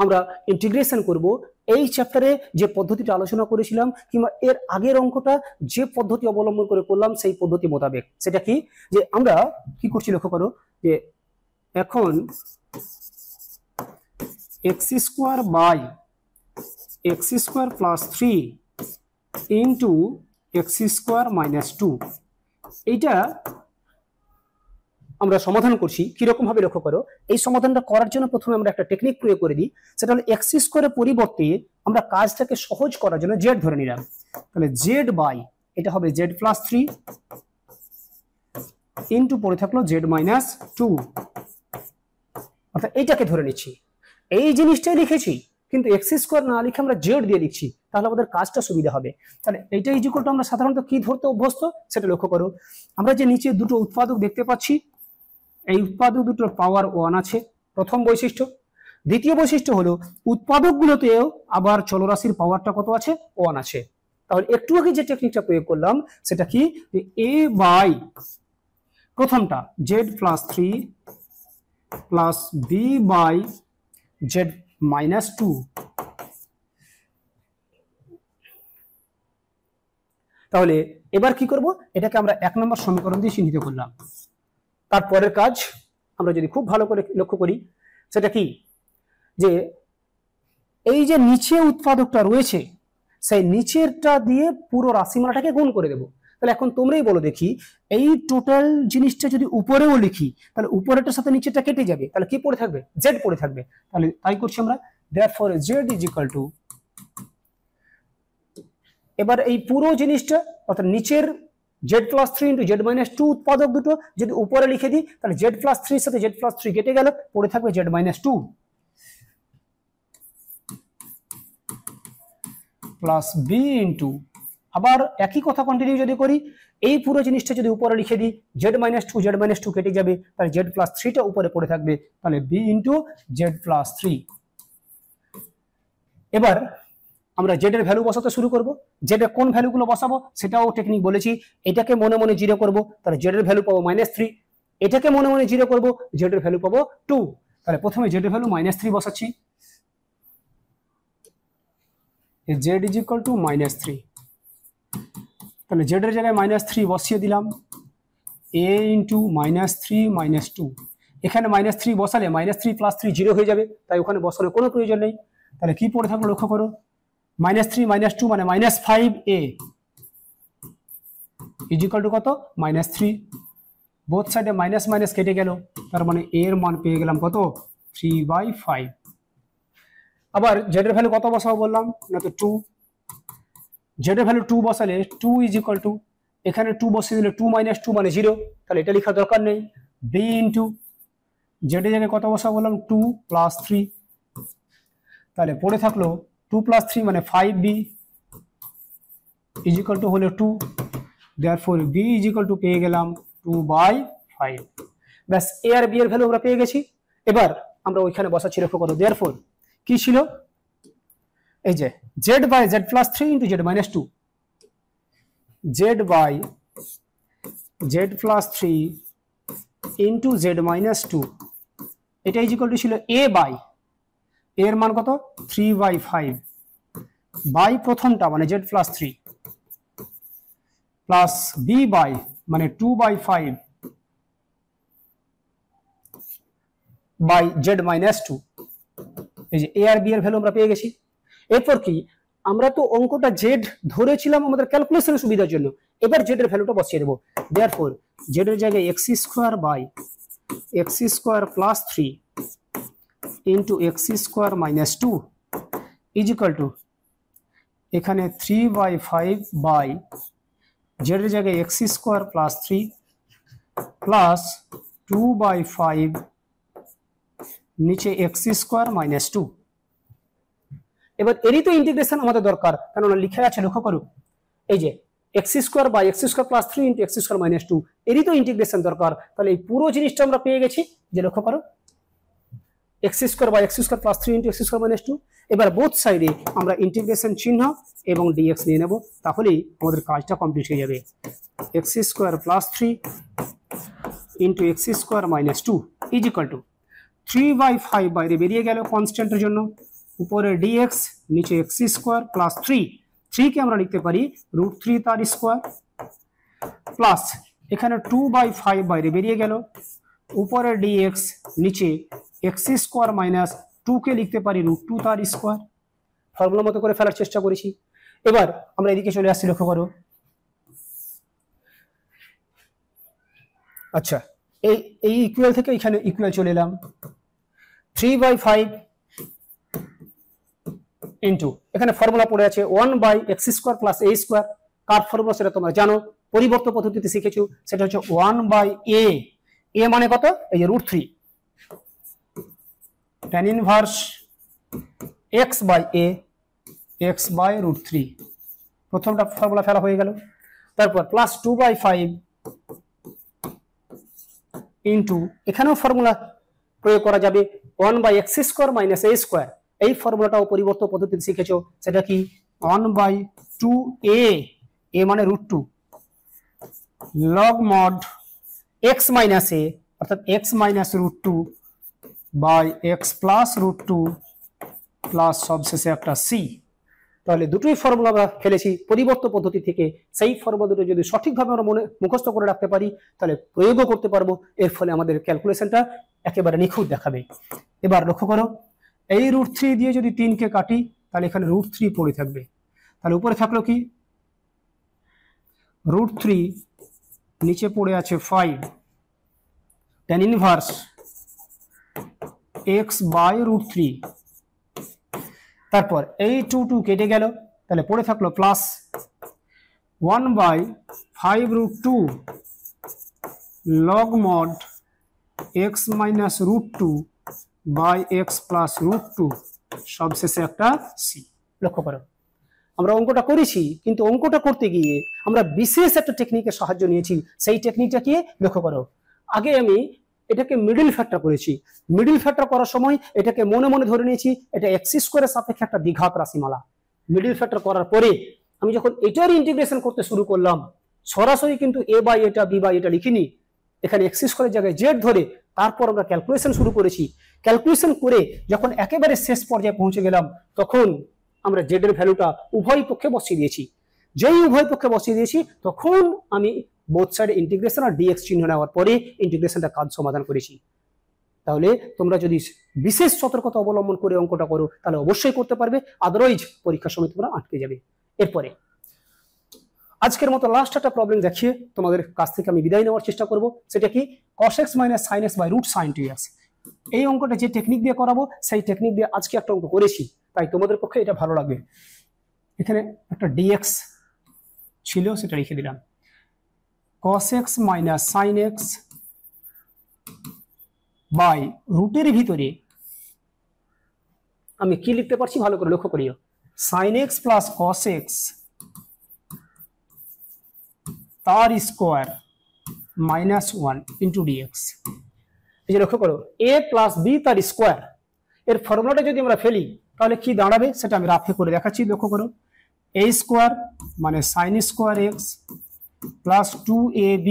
আমরা ইন্টিগ্রেশন করব এই চ্যাপ্টারে যে পদ্ধতিটা আলোচনা করেছিলাম, কিংবা এর আগের অঙ্কটা যে পদ্ধতি অবলম্বন করে করলাম সেই পদ্ধতি মোতাবেক। সেটা কি, যে আমরা কি করছি লক্ষ্য করো, যে এখন x square by x square plus 3 into x square minus 2, এইটা আমরা সমাধান করছি। কিরকম ভাবে লক্ষ্য করো, এই সমাধানটা করার জন্য প্রথমে আমরা একটা টেকনিক প্রয়োগ করে দিই, সেটা হলো এক্স স্কোয়ারের পরিবর্তে আমরা কাজটাকে সহজ করার জন্য জেড ধরে নিলাম। তাহলে জেড বাই এটা হবে জেড প্লাস 3 ইন্টু পড়ে থাকলো জেড মাইনাস 2, অর্থাৎ এইটাকে ধরে নিচ্ছি। এই জিনিসটাই লিখেছি, কিন্তু এক্স স্কোয়ার না লিখে আমরা জেড দিয়ে লিখছি, তাহলে আমাদের কাজটা সুবিধা হবে। তাহলে এইটা ইকুয়াল টু আমরা সাধারণত কি ধরতে অভ্যস্ত সেটা লক্ষ্য করো, আমরা যে নিচে দুটো উৎপাদক দেখতে পাচ্ছি, এই উৎপাদক দুটোর পাওয়ার 1 আছে, প্রথম বৈশিষ্ট্য। দ্বিতীয় বৈশিষ্ট্য হলো উৎপাদকগুলোতেও আবার চলরাশির পাওয়ারটা কত আছে, 1 আছে। তাহলে একটু আগে যে টেকনিকটা প্রয়োগ করলাম সেটা কি, এ বাই প্রথমটা z plus 3 plus B by z minus 2। তাহলে এবার কি করব, এটাকে আমরা 1 নম্বর সমীকরণ দিয়ে চিহ্নিত করলাম। তারপরের কাজ আমরা যদি খুব ভালো করে লক্ষ্য করি, সেটা কি, যে এই যে নিচে উৎপাদকটা রয়েছে সেই নিচেরটা দিয়ে পুরো রাশিমালাটাকে গুণ করে দেব। তাহলে এখন তোমরাই বলো দেখি, এই টোটাল জিনিসটা যদি উপরেও লিখি তাহলে উপরেরটার সাথে নিচেরটা কেটে যাবে, তাহলে কি পড়ে থাকবে, জেড পড়ে থাকবে। তাহলে তাই করছি আমরা, therefore z is equal to, এবার এই পুরো জিনিসটা অর্থাৎ নিচের Z plus 3 into Z minus 2 উৎপাদক দুটো যদি উপরে লিখে দিই, তাহলে জেড প্লাস 3 এর সাথে জেড প্লাস 3 কেটে গেল, পড়ে থাকবে z minus 2 plus b into, আবার একই কথা কন্টিনিউ যদি করি, এই পুরো জিনিসটা যদি উপরে লিখে দিই, জেড মাইনাস 2 কেটে যাবে, তাহলে জেড প্লাস 3টা উপরে পড়ে থাকবে, তাহলে বি ইন্টু জেড প্লাস 3। এবার আমরা জেড এর ভ্যালু বসাতে শুরু করব। জেড এর কোন ভ্যালুগুলো বসাবো সেটাও টেকনিক বলেছি। এটাকে মনে মনে 0 করব, তাহলে জেড এর ভ্যালু পাবো -3। এটাকে মনে মনে 0 করব, জেড এর ভ্যালু পাবো 2। তাহলে প্রথমে জেড এর ভ্যালু -3 বসাচ্ছি, জেড ইজ ইকুয়াল টু -3। তাহলে জেড এর জায়গায় -3 বসিয়ে দিলাম, a ইন্টু -3 -2। এখানে -3 বসালে -3 প্লাস 3 0 হয়ে যাবে, তাই ওখানে বসানোর কোনো প্রয়োজন নেই। তাহলে কি পড়ে থাকলো লক্ষ্য করো, -3 -2 মানে -5a ইজ ইকুয়াল টু কত, -3। বোথ সাইডে মাইনাস মাইনাস কেটে গেল, তার মানে a এর মান পেয়ে গেলাম কত, 3/5। আবার z এর ভ্যালু কত বসাবো বললাম না, তো 2। z এর ভ্যালু 2 বসালে 2 ইজ ইকুয়াল টু, এখানে 2 বসিয়ে দিলে 2 - 2 মানে 0, তাহলে এটা লেখার দরকার নেই। b ইন্টু z এর জায়গায় কত বসাবো বললাম, 2 প্লাস 3। তাহলে পড়ে থাকলো 2 প্লাস 3 মানে 5b ইজ ইকুয়াল টু হলো 2, therefore b is equal two পেয়ে গেলাম 2/5। ব্যাস, a আর b এর ভ্যালু আমরা পেয়ে গেছি। এবার আমরা ওইখানে বসাচ্ছি, লক্ষ্য করো, therefore কি ছিল, এই যে z by z plus 3 into z minus 2, z by z plus 3 into z minus 2, এটা ইজ ইকুয়াল টু ছিল a বাই, এর মান কত, 3/5 বাই প্রথমটা মানে z plus 3 plus B by মানে 2/5 বাই জেড মাইনাস 2। এই যে এ আর বি এর ভ্যালু আমরা পেয়ে গেছি। এরপর কি, আমরা তো অঙ্কটা জেড ধরেছিলাম আমাদের ক্যালকুলেশনের সুবিধার জন্য, এবার জেড এর ভ্যালুটা বসিয়ে দেবো। দেয়ারফর জেড এর জায়গায় x square by x square plus 3 into x square minus 2 is equal to এখানে 3/5 বাই জেড এর জায়গায় এক্স স্কোয়ার প্লাস 3 প্লাস 2/5 নিচে এক্স স্কোয়ার মাইনাস 2। এবার এরই তো ইন্টিগ্রেশন আমাদের দরকার, কেননা লিখে আছে, লক্ষ্য করো, এই যে x square by x square plus 3 into x square minus 2, এরই তো ইন্টিগ্রেশন দরকার। তাহলে এই পুরো জিনিসটা আমরা পেয়ে গেছি, যে লক্ষ্য করো x square by x square plus 3 into x square minus 2। এবার বোথ সাইডে আমরা ইন্টিগ্রেশন চিহ্ন এবং ডিএক্স নিয়ে নেব, তাহলেই আমাদের কাজটা কমপ্লিট হয়ে যাবে। X square plus 3 into x square minus 2 is equal two 3/5 বাইরে বেরিয়ে গেল কনস্ট্যান্টের জন্য, উপরে ডিএক্স নিচে এক্স স্কোয়ার প্লাস 3 কে আমরা লিখতে পারি √3 তার স্কোয়ার, প্লাস এখানে 2/5 বাইরে বেরিয়ে গেল, উপরে ডিএক্স নিচে এক্স স্কোয়ার মাইনাস 2 কে লিখতে পারি √2 তার স্কোয়ার। ফর্মুলা মতো করে ফেলার চেষ্টা করেছি। এবার আমরা এদিকে চলে আসছি, লক্ষ্য করো, আচ্ছা এই ইকুয়াল থেকে এখানে ইকুয়াল চলে এলাম, 3/5 ইন্টু এখানে ফর্মুলা পড়ে আছে 1/x square plus a square. Car formula সেটা তোমরা জানো, পরিবর্তন পদ্ধতিতে শিখেছো, সেটা হচ্ছে 1/a। a মানে কত, এই যে √3 tan inverse x by a, x by √3। প্রথমটা ফর্মুলা ফেলা হয়ে গেল। তারপর প্লাস 2/5 ইন্টু এখানেও ফর্মুলা প্রয়োগ করা যাবে 1/x square minus a square. এই ফর্মুলাটাও পরিবর্তন পদ্ধতিতে শিখেছো, সেটা কি 1/2a, a মানে √2 log mod x minus a, অর্থাৎ x minus √2 by x plus √2 plus সবশেষে একটা c। তাহলে দুটোই ফর্মুলা আমরা ফেলেছি পরিবর্তন পদ্ধতি থেকে। সেই ফর্মুলা দুটো যদি সঠিকভাবে আমরা মুখস্থ করে রাখতে পারি, তাহলে প্রয়োগও করতে পারবো, এর ফলে আমাদের ক্যালকুলেশনটা একেবারে নিখুঁত দেখাবে। এবার লক্ষ্য করো, এই √3 দিয়ে যদি 3 কে কাটি, তাহলে এখানে √3 পড়ে থাকবে। তাহলে উপরে থাকলো কি √3, নিচে পড়ে আছে 5 tan ইনভার্স x বাই √3। তারপর এই 2 কেটে গেল, তাহলে পড়ে থাকলো plus 1/5 √2 log mod x minus √2 by x plus √2 সবশেষে একটা c। লক্ষ্য করো, আমরা অঙ্কটা করেছি, কিন্তু অঙ্কটা করতে গিয়ে আমরা বিশেষ একটা টেকনিকের সাহায্য নিয়েছি। সেই টেকনিকটা কি, লক্ষ্য করো, আগে আমি এটাকে মিডল ফ্যাক্টর করেছি। মিডল ফ্যাক্টর করার সময় এটাকে মনে মনে ধরে নিয়েছি এটা এক্স স্কোয়ারের সাপেক্ষে একটা দ্বিঘাত রাশিমালা। মিডল ফ্যাক্টর করার পরে আমি যখন এটার ইন্টিগ্রেশন করতে শুরু করলাম, সরাসরি কিন্তু এ বাই এটা বি বাই এটা লিখিনি, এখানে এক্স স্কোয়ারের জায়গায় জেড ধরে তারপর আমরা ক্যালকুলেশন শুরু করেছি। ক্যালকুলেশন করে যখন একেবারে শেষ পর্যায়ে পৌঁছে গেলাম, তখন আমরা জেড এর ভ্যালুটা উভয় পক্ষে বসিয়ে দিয়েছি। যেই উভয় পক্ষে বসিয়ে দিয়েছি, তখন আমি বোথ সাইড ইন্টিগ্রেশন আর ডিএক্স চিহ্ন নেওয়ার পরে ইন্টিগ্রেশনটা কাজ সমাধান করেছি। তাহলে তোমরা যদি বিশেষ সতর্কতা অবলম্বন করে অঙ্কটা করো, তাহলে অবশ্যই করতে পারবে, আদারওয়াইজ পরীক্ষার সময় তোমরা আটকে যাবে। এরপরে আজকের মতো লাস্ট একটা প্রবলেম দেখিয়ে তোমাদের কাছ থেকে আমি বিদায় নেওয়ার চেষ্টা করব। সেটা কি, cos x minus sin x by √sin 2x। এই অঙ্কটা যে টেকনিক দিয়ে করাবো, সেই টেকনিক দিয়ে আজকে একটা অঙ্ক করেছি, তাই তোমাদের পক্ষে এটা ভালো লাগবে। এখানে একটা dx ছিল, সেটা লিখে দিলাম। cos x minus sin x by রুটের ভিতরে আমি কি লিখতে পারছি ভালো করে লক্ষ্য করিও, sin x প্লাস cos x তার স্কোয়ার মাইনাস 1 ইন্টু ডিএক্স। এই যে লক্ষ্য করো, a প্লাস বি তার স্কোয়ার, এর ফর্মুলাটা যদি আমরা ফেলি তাহলে কি দাঁড়াবে সেটা আমি রাফে করে দেখাচ্ছি। লক্ষ্য করো, a স্কোয়ার মানে sin square x plus 2ab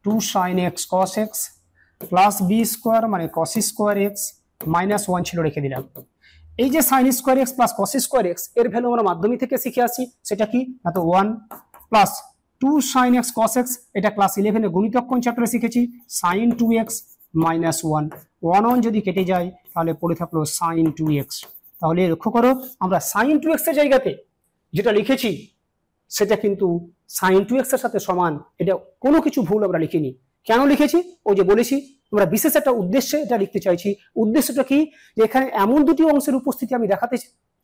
2 sin x cos x plus b square মানে cos স্কোয়ার x মাইনাস 1 ছিল, রেখে দিলাম। এই যে sin স্কোয়ার x প্লাস cos স্কোয়ার x এর ভ্যালু আমরা মাধ্যমিক থেকে শিখে আসি, সেটা কি না তো 1 plus 2 sin x cos x, এটা ক্লাস 11 গণিতক কোন চ্যাপ্টারে শিখেছি, sin 2x মাইনাস 1, 1 যদি কেটে যায় তাহলে পড়ে থাকলো sin 2x। তাহলে লক্ষ্য করো আমরা sin 2x এর জায়গাতে যেটা লিখেছি সেটা কিন্তু sin 2x এর সাথে সমান, এটা কোনো কিছু ভুল আমরা লিখিনি। কেন লিখেছি, ওই যে বলেছি আমরা বিশেষ একটা উদ্দেশ্যে এটা লিখতে চাইছি। উদ্দেশ্যটা কি, যে এখানে এমন দুটি অংশের উপস্থিতি আমি দেখাতে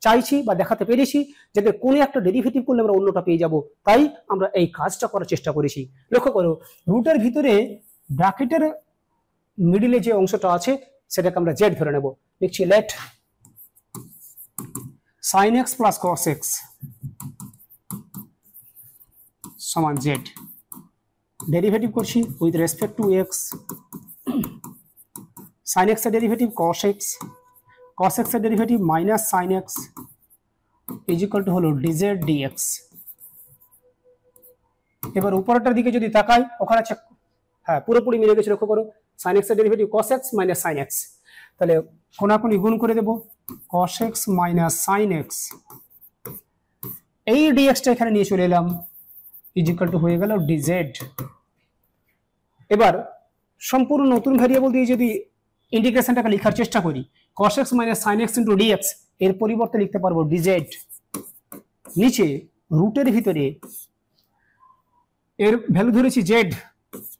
চাইছি বা দেখাতে পেরেছি যাতে কোনো একটা ডেরিভেটিভ করলে আমরা অন্যটা পেয়ে যাব, তাই আমরা এই কাজটা করার চেষ্টা করেছি। লক্ষ্য করো রুটের ভিতরে ব্র্যাকেটের মিডিলে যে অংশটা আছে সেটাকে আমরা জেড ধরে নেব। লিখছি লেট sin x প্লাস cos x সমান জেড, ডেরিভেটিভ করছি with respect to x, sin x এর derivative cos x, cos x এর derivative minus sin x is equal to হলো dz dx। এবার উপরটার দিকে যদি তাকাই ওখানে আছে, হ্যাঁ পুরোপুরি মিলে গেছে। লক্ষ্য করো sin x এর derivative cos x minus sin x, তাহলে কোনাকুনি গুণ করে দেব cos x minus sin x, এই dx টা এখানে নিয়ে চলে এলাম ইজ ইকুয়াল টু হয়ে গেল dz। এবার সম্পূর্ণ নতুন ভ্যারিয়েবল দিয়ে যদি ইন্টিগ্রেশনটাকে লেখার চেষ্টা করি, cos x minus sin x into dx, এর পরিবর্তে লিখতে পারবো dz। নিচে রুটের ভিতরে এর ভ্যালু ধরেছি z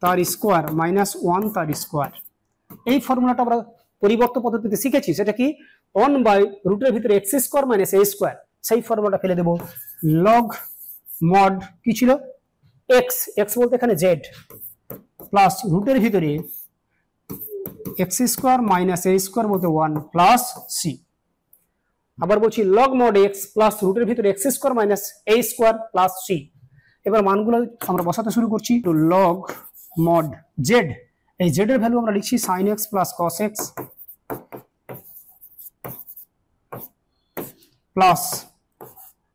তার স্কোয়ার মাইনাস 1 তার স্কোয়ার। এই ফর্মুলাটা আমরা পরিবর্তন পদ্ধতিতে শিখেছি, সেটা কি 1 বাই রুটের ভিতরে x square minus a square, সেই ফর্মুলাটা ফেলে দেব। লগ মড কি ছিল, x, x বলতে এখানে z প্লাস রুটের ভিতরে x square minus a square বলতে 1 প্লাস c। আবার বলছি লগ মড x প্লাস রুটের ভিতরে x square minus a square plus c। এবার মানগুলো আমরা বসাতে শুরু করছি। তো লগ মড z, এই z এর ভ্যালু আমরা লিখছি sin x প্লাস cos x প্লাস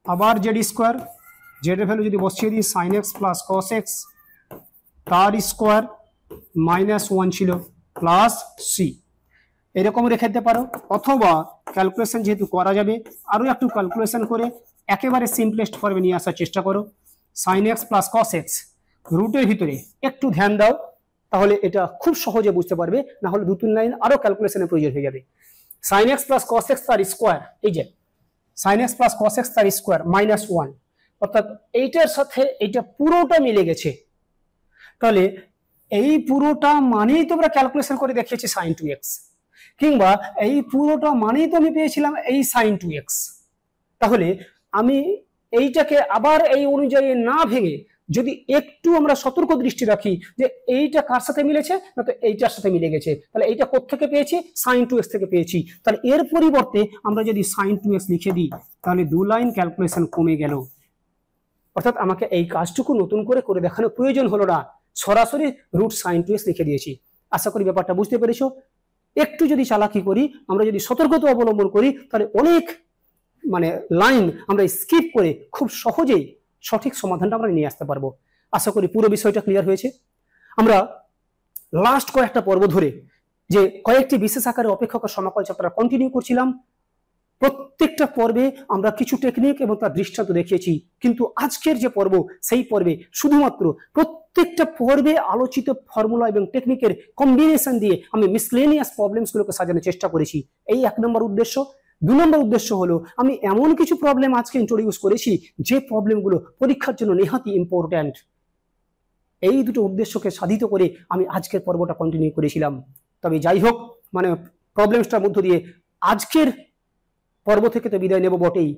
আবার z স্কোয়ার, z এর ভ্যালু যদি বসিয়ে দিই sin x প্লাস cos x তার স্কোয়ার মাইনাস 1 ছিল প্লাস c। এরকম রেখে দিতে পারো, অথবা ক্যালকুলেশন যেহেতু করা যাবে আরো একটু ক্যালকুলেশন করে একেবারে সিম্পলেস্ট ফর্মে নিয়ে আসার চেষ্টা করো। sin x প্লাস cos x রুটের ভিতরে একটু ধ্যান দাও, তাহলে এটা খুব সহজে বুঝতে পারবে, না হলে 2-3 লাইন আরো ক্যালকুলেশনের প্রয়োজন হয়ে যাবে। sin x প্লাস cos x তার স্কোয়ার, এই যে sin x প্লাস cos x তার স্কোয়ার মাইনাস 1, অর্থাৎ এইটার সাথে এইটা পুরোটা মিলে গেছে। তাহলে এই পুরোটা মানেই তো আমরা ক্যালকুলেশন করে দেখিয়েছি sin 2x, কিংবা এই পুরোটা মানেই তো আমি পেয়েছিলাম এই sin 2x। তাহলে আমি এইটাকে আবার এই অনুযায়ী না ভেঙে যদি একটু আমরা সতর্ক দৃষ্টি রাখি যে এইটা কার সাথে মিলেছে, না তো এইটার সাথে মিলে গেছে, তাহলে এইটা কোত্থেকে পেয়েছি, sin 2x থেকে পেয়েছি। তাহলে এর পরিবর্তে আমরা যদি sin 2x লিখে দিই তাহলে 2 লাইন ক্যালকুলেশন কমে গেল, অর্থাৎ আমাকে এই কাজটুকু নতুন করে করে দেখানোর প্রয়োজন হলো না, সরাসরি রুট sin 2x লিখে দিয়েছি। আশা করি ব্যাপারটা বুঝতে পেরেছো। একটু যদি চালাকি করি, আমরা যদি সতর্কতা অবলম্বন করি, তাহলে অনেক লাইন আমরা স্কিপ করে খুব সহজেই সঠিক সমাধানটা আমরা নিয়ে আসতে পারবো। আশা করি পুরো বিষয়টা ক্লিয়ার হয়েছে। আমরা লাস্ট কয়েকটা পর্ব ধরে যে কয়েকটি বিশেষ আকারে অপেক্ষক সমাকল চ্যাপ্টার কন্টিনিউ করছিলাম, প্রত্যেকটা পর্বে আমরা কিছু টেকনিক এবং তার দৃষ্টান্ত দেখিয়েছি, কিন্তু আজকের যে পর্ব সেই পর্বে শুধুমাত্র প্রত্যেকটা পর্বে আলোচিত ফর্মুলা এবং টেকনিকের কম্বিনেশন দিয়ে আমি মিসলেনিয়াস প্রবলেমসগুলোকে সাজানোর চেষ্টা করেছি। এই 1 নম্বর উদ্দেশ্য। 2 নম্বর উদ্দেশ্য হলো আমি এমন কিছু প্রবলেম আজকে ইন্ট্রোডিউস করেছি যে প্রবলেমগুলো পরীক্ষার জন্য নেহাতি ইম্পর্ট্যান্ট। এই দুটো উদ্দেশ্যকে সাধিত করে আমি আজকের পর্বটা কন্টিনিউ করেছিলাম। তবে যাই হোক, প্রবলেমসটার মধ্য দিয়ে আজকের পর্ব থেকে তো বিদায় নেব বটেই,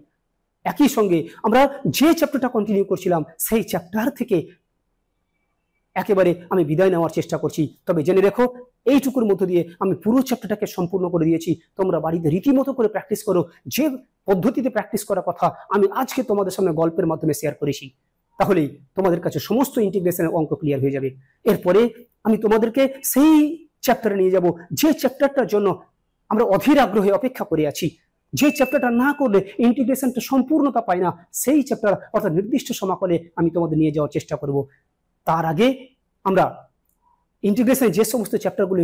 একই সঙ্গে আমরা যে চ্যাপ্টারটা কন্টিনিউ করছিলাম সেই চ্যাপ্টার থেকে একেবারে আমি বিদায় নেওয়ার চেষ্টা করছি। তবে জেনে রেখো, এইটুকুর মধ্য দিয়ে আমি পুরো চ্যাপ্টারটাকে সম্পূর্ণ করে দিয়েছি। তোমরা বাড়িতে রীতিমতো করে প্র্যাকটিস করো, যে পদ্ধতিতে প্র্যাকটিস করার কথা আমি আজকে তোমাদের সামনে গল্পের মাধ্যমে শেয়ার করেছি, তাহলেই তোমাদের কাছে সমস্ত ইন্টিগ্রেশনের অঙ্ক ক্লিয়ার হয়ে যাবে। এরপরে আমি তোমাদেরকে সেই চ্যাপ্টারে নিয়ে যাব যে চ্যাপ্টারটার জন্য আমরা অধীর আগ্রহে অপেক্ষা করে আছি, যে চ্যাপ্টারটা না করলে ইন্টিগ্রেশনটা সম্পূর্ণতা পায় না, সেই চ্যাপ্টার অর্থাৎ নির্দিষ্ট সমাকলে আমি তোমাদের নিয়ে যাওয়ার চেষ্টা করব। তার আগে আমরা ইন্টিগ্রেশনের যে সমস্ত চ্যাপ্টারগুলি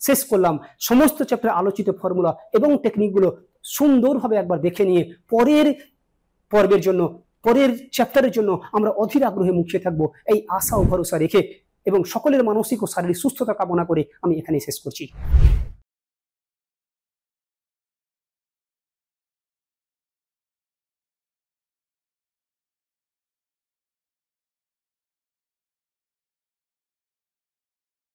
শেষ করলাম, সমস্ত চ্যাপ্টার আলোচিত ফর্মুলা এবং টেকনিকগুলো সুন্দরভাবে একবার দেখে নিয়ে পরের পর্বের জন্য পরের চ্যাপ্টারের জন্য আমরা অধীর আগ্রহে মুখিয়ে থাকবো এই আশা ও ভরসা রেখে এবং সকলের মানসিক ও শারীরিক সুস্থতা কামনা করে আমি এখানে শেষ করছি।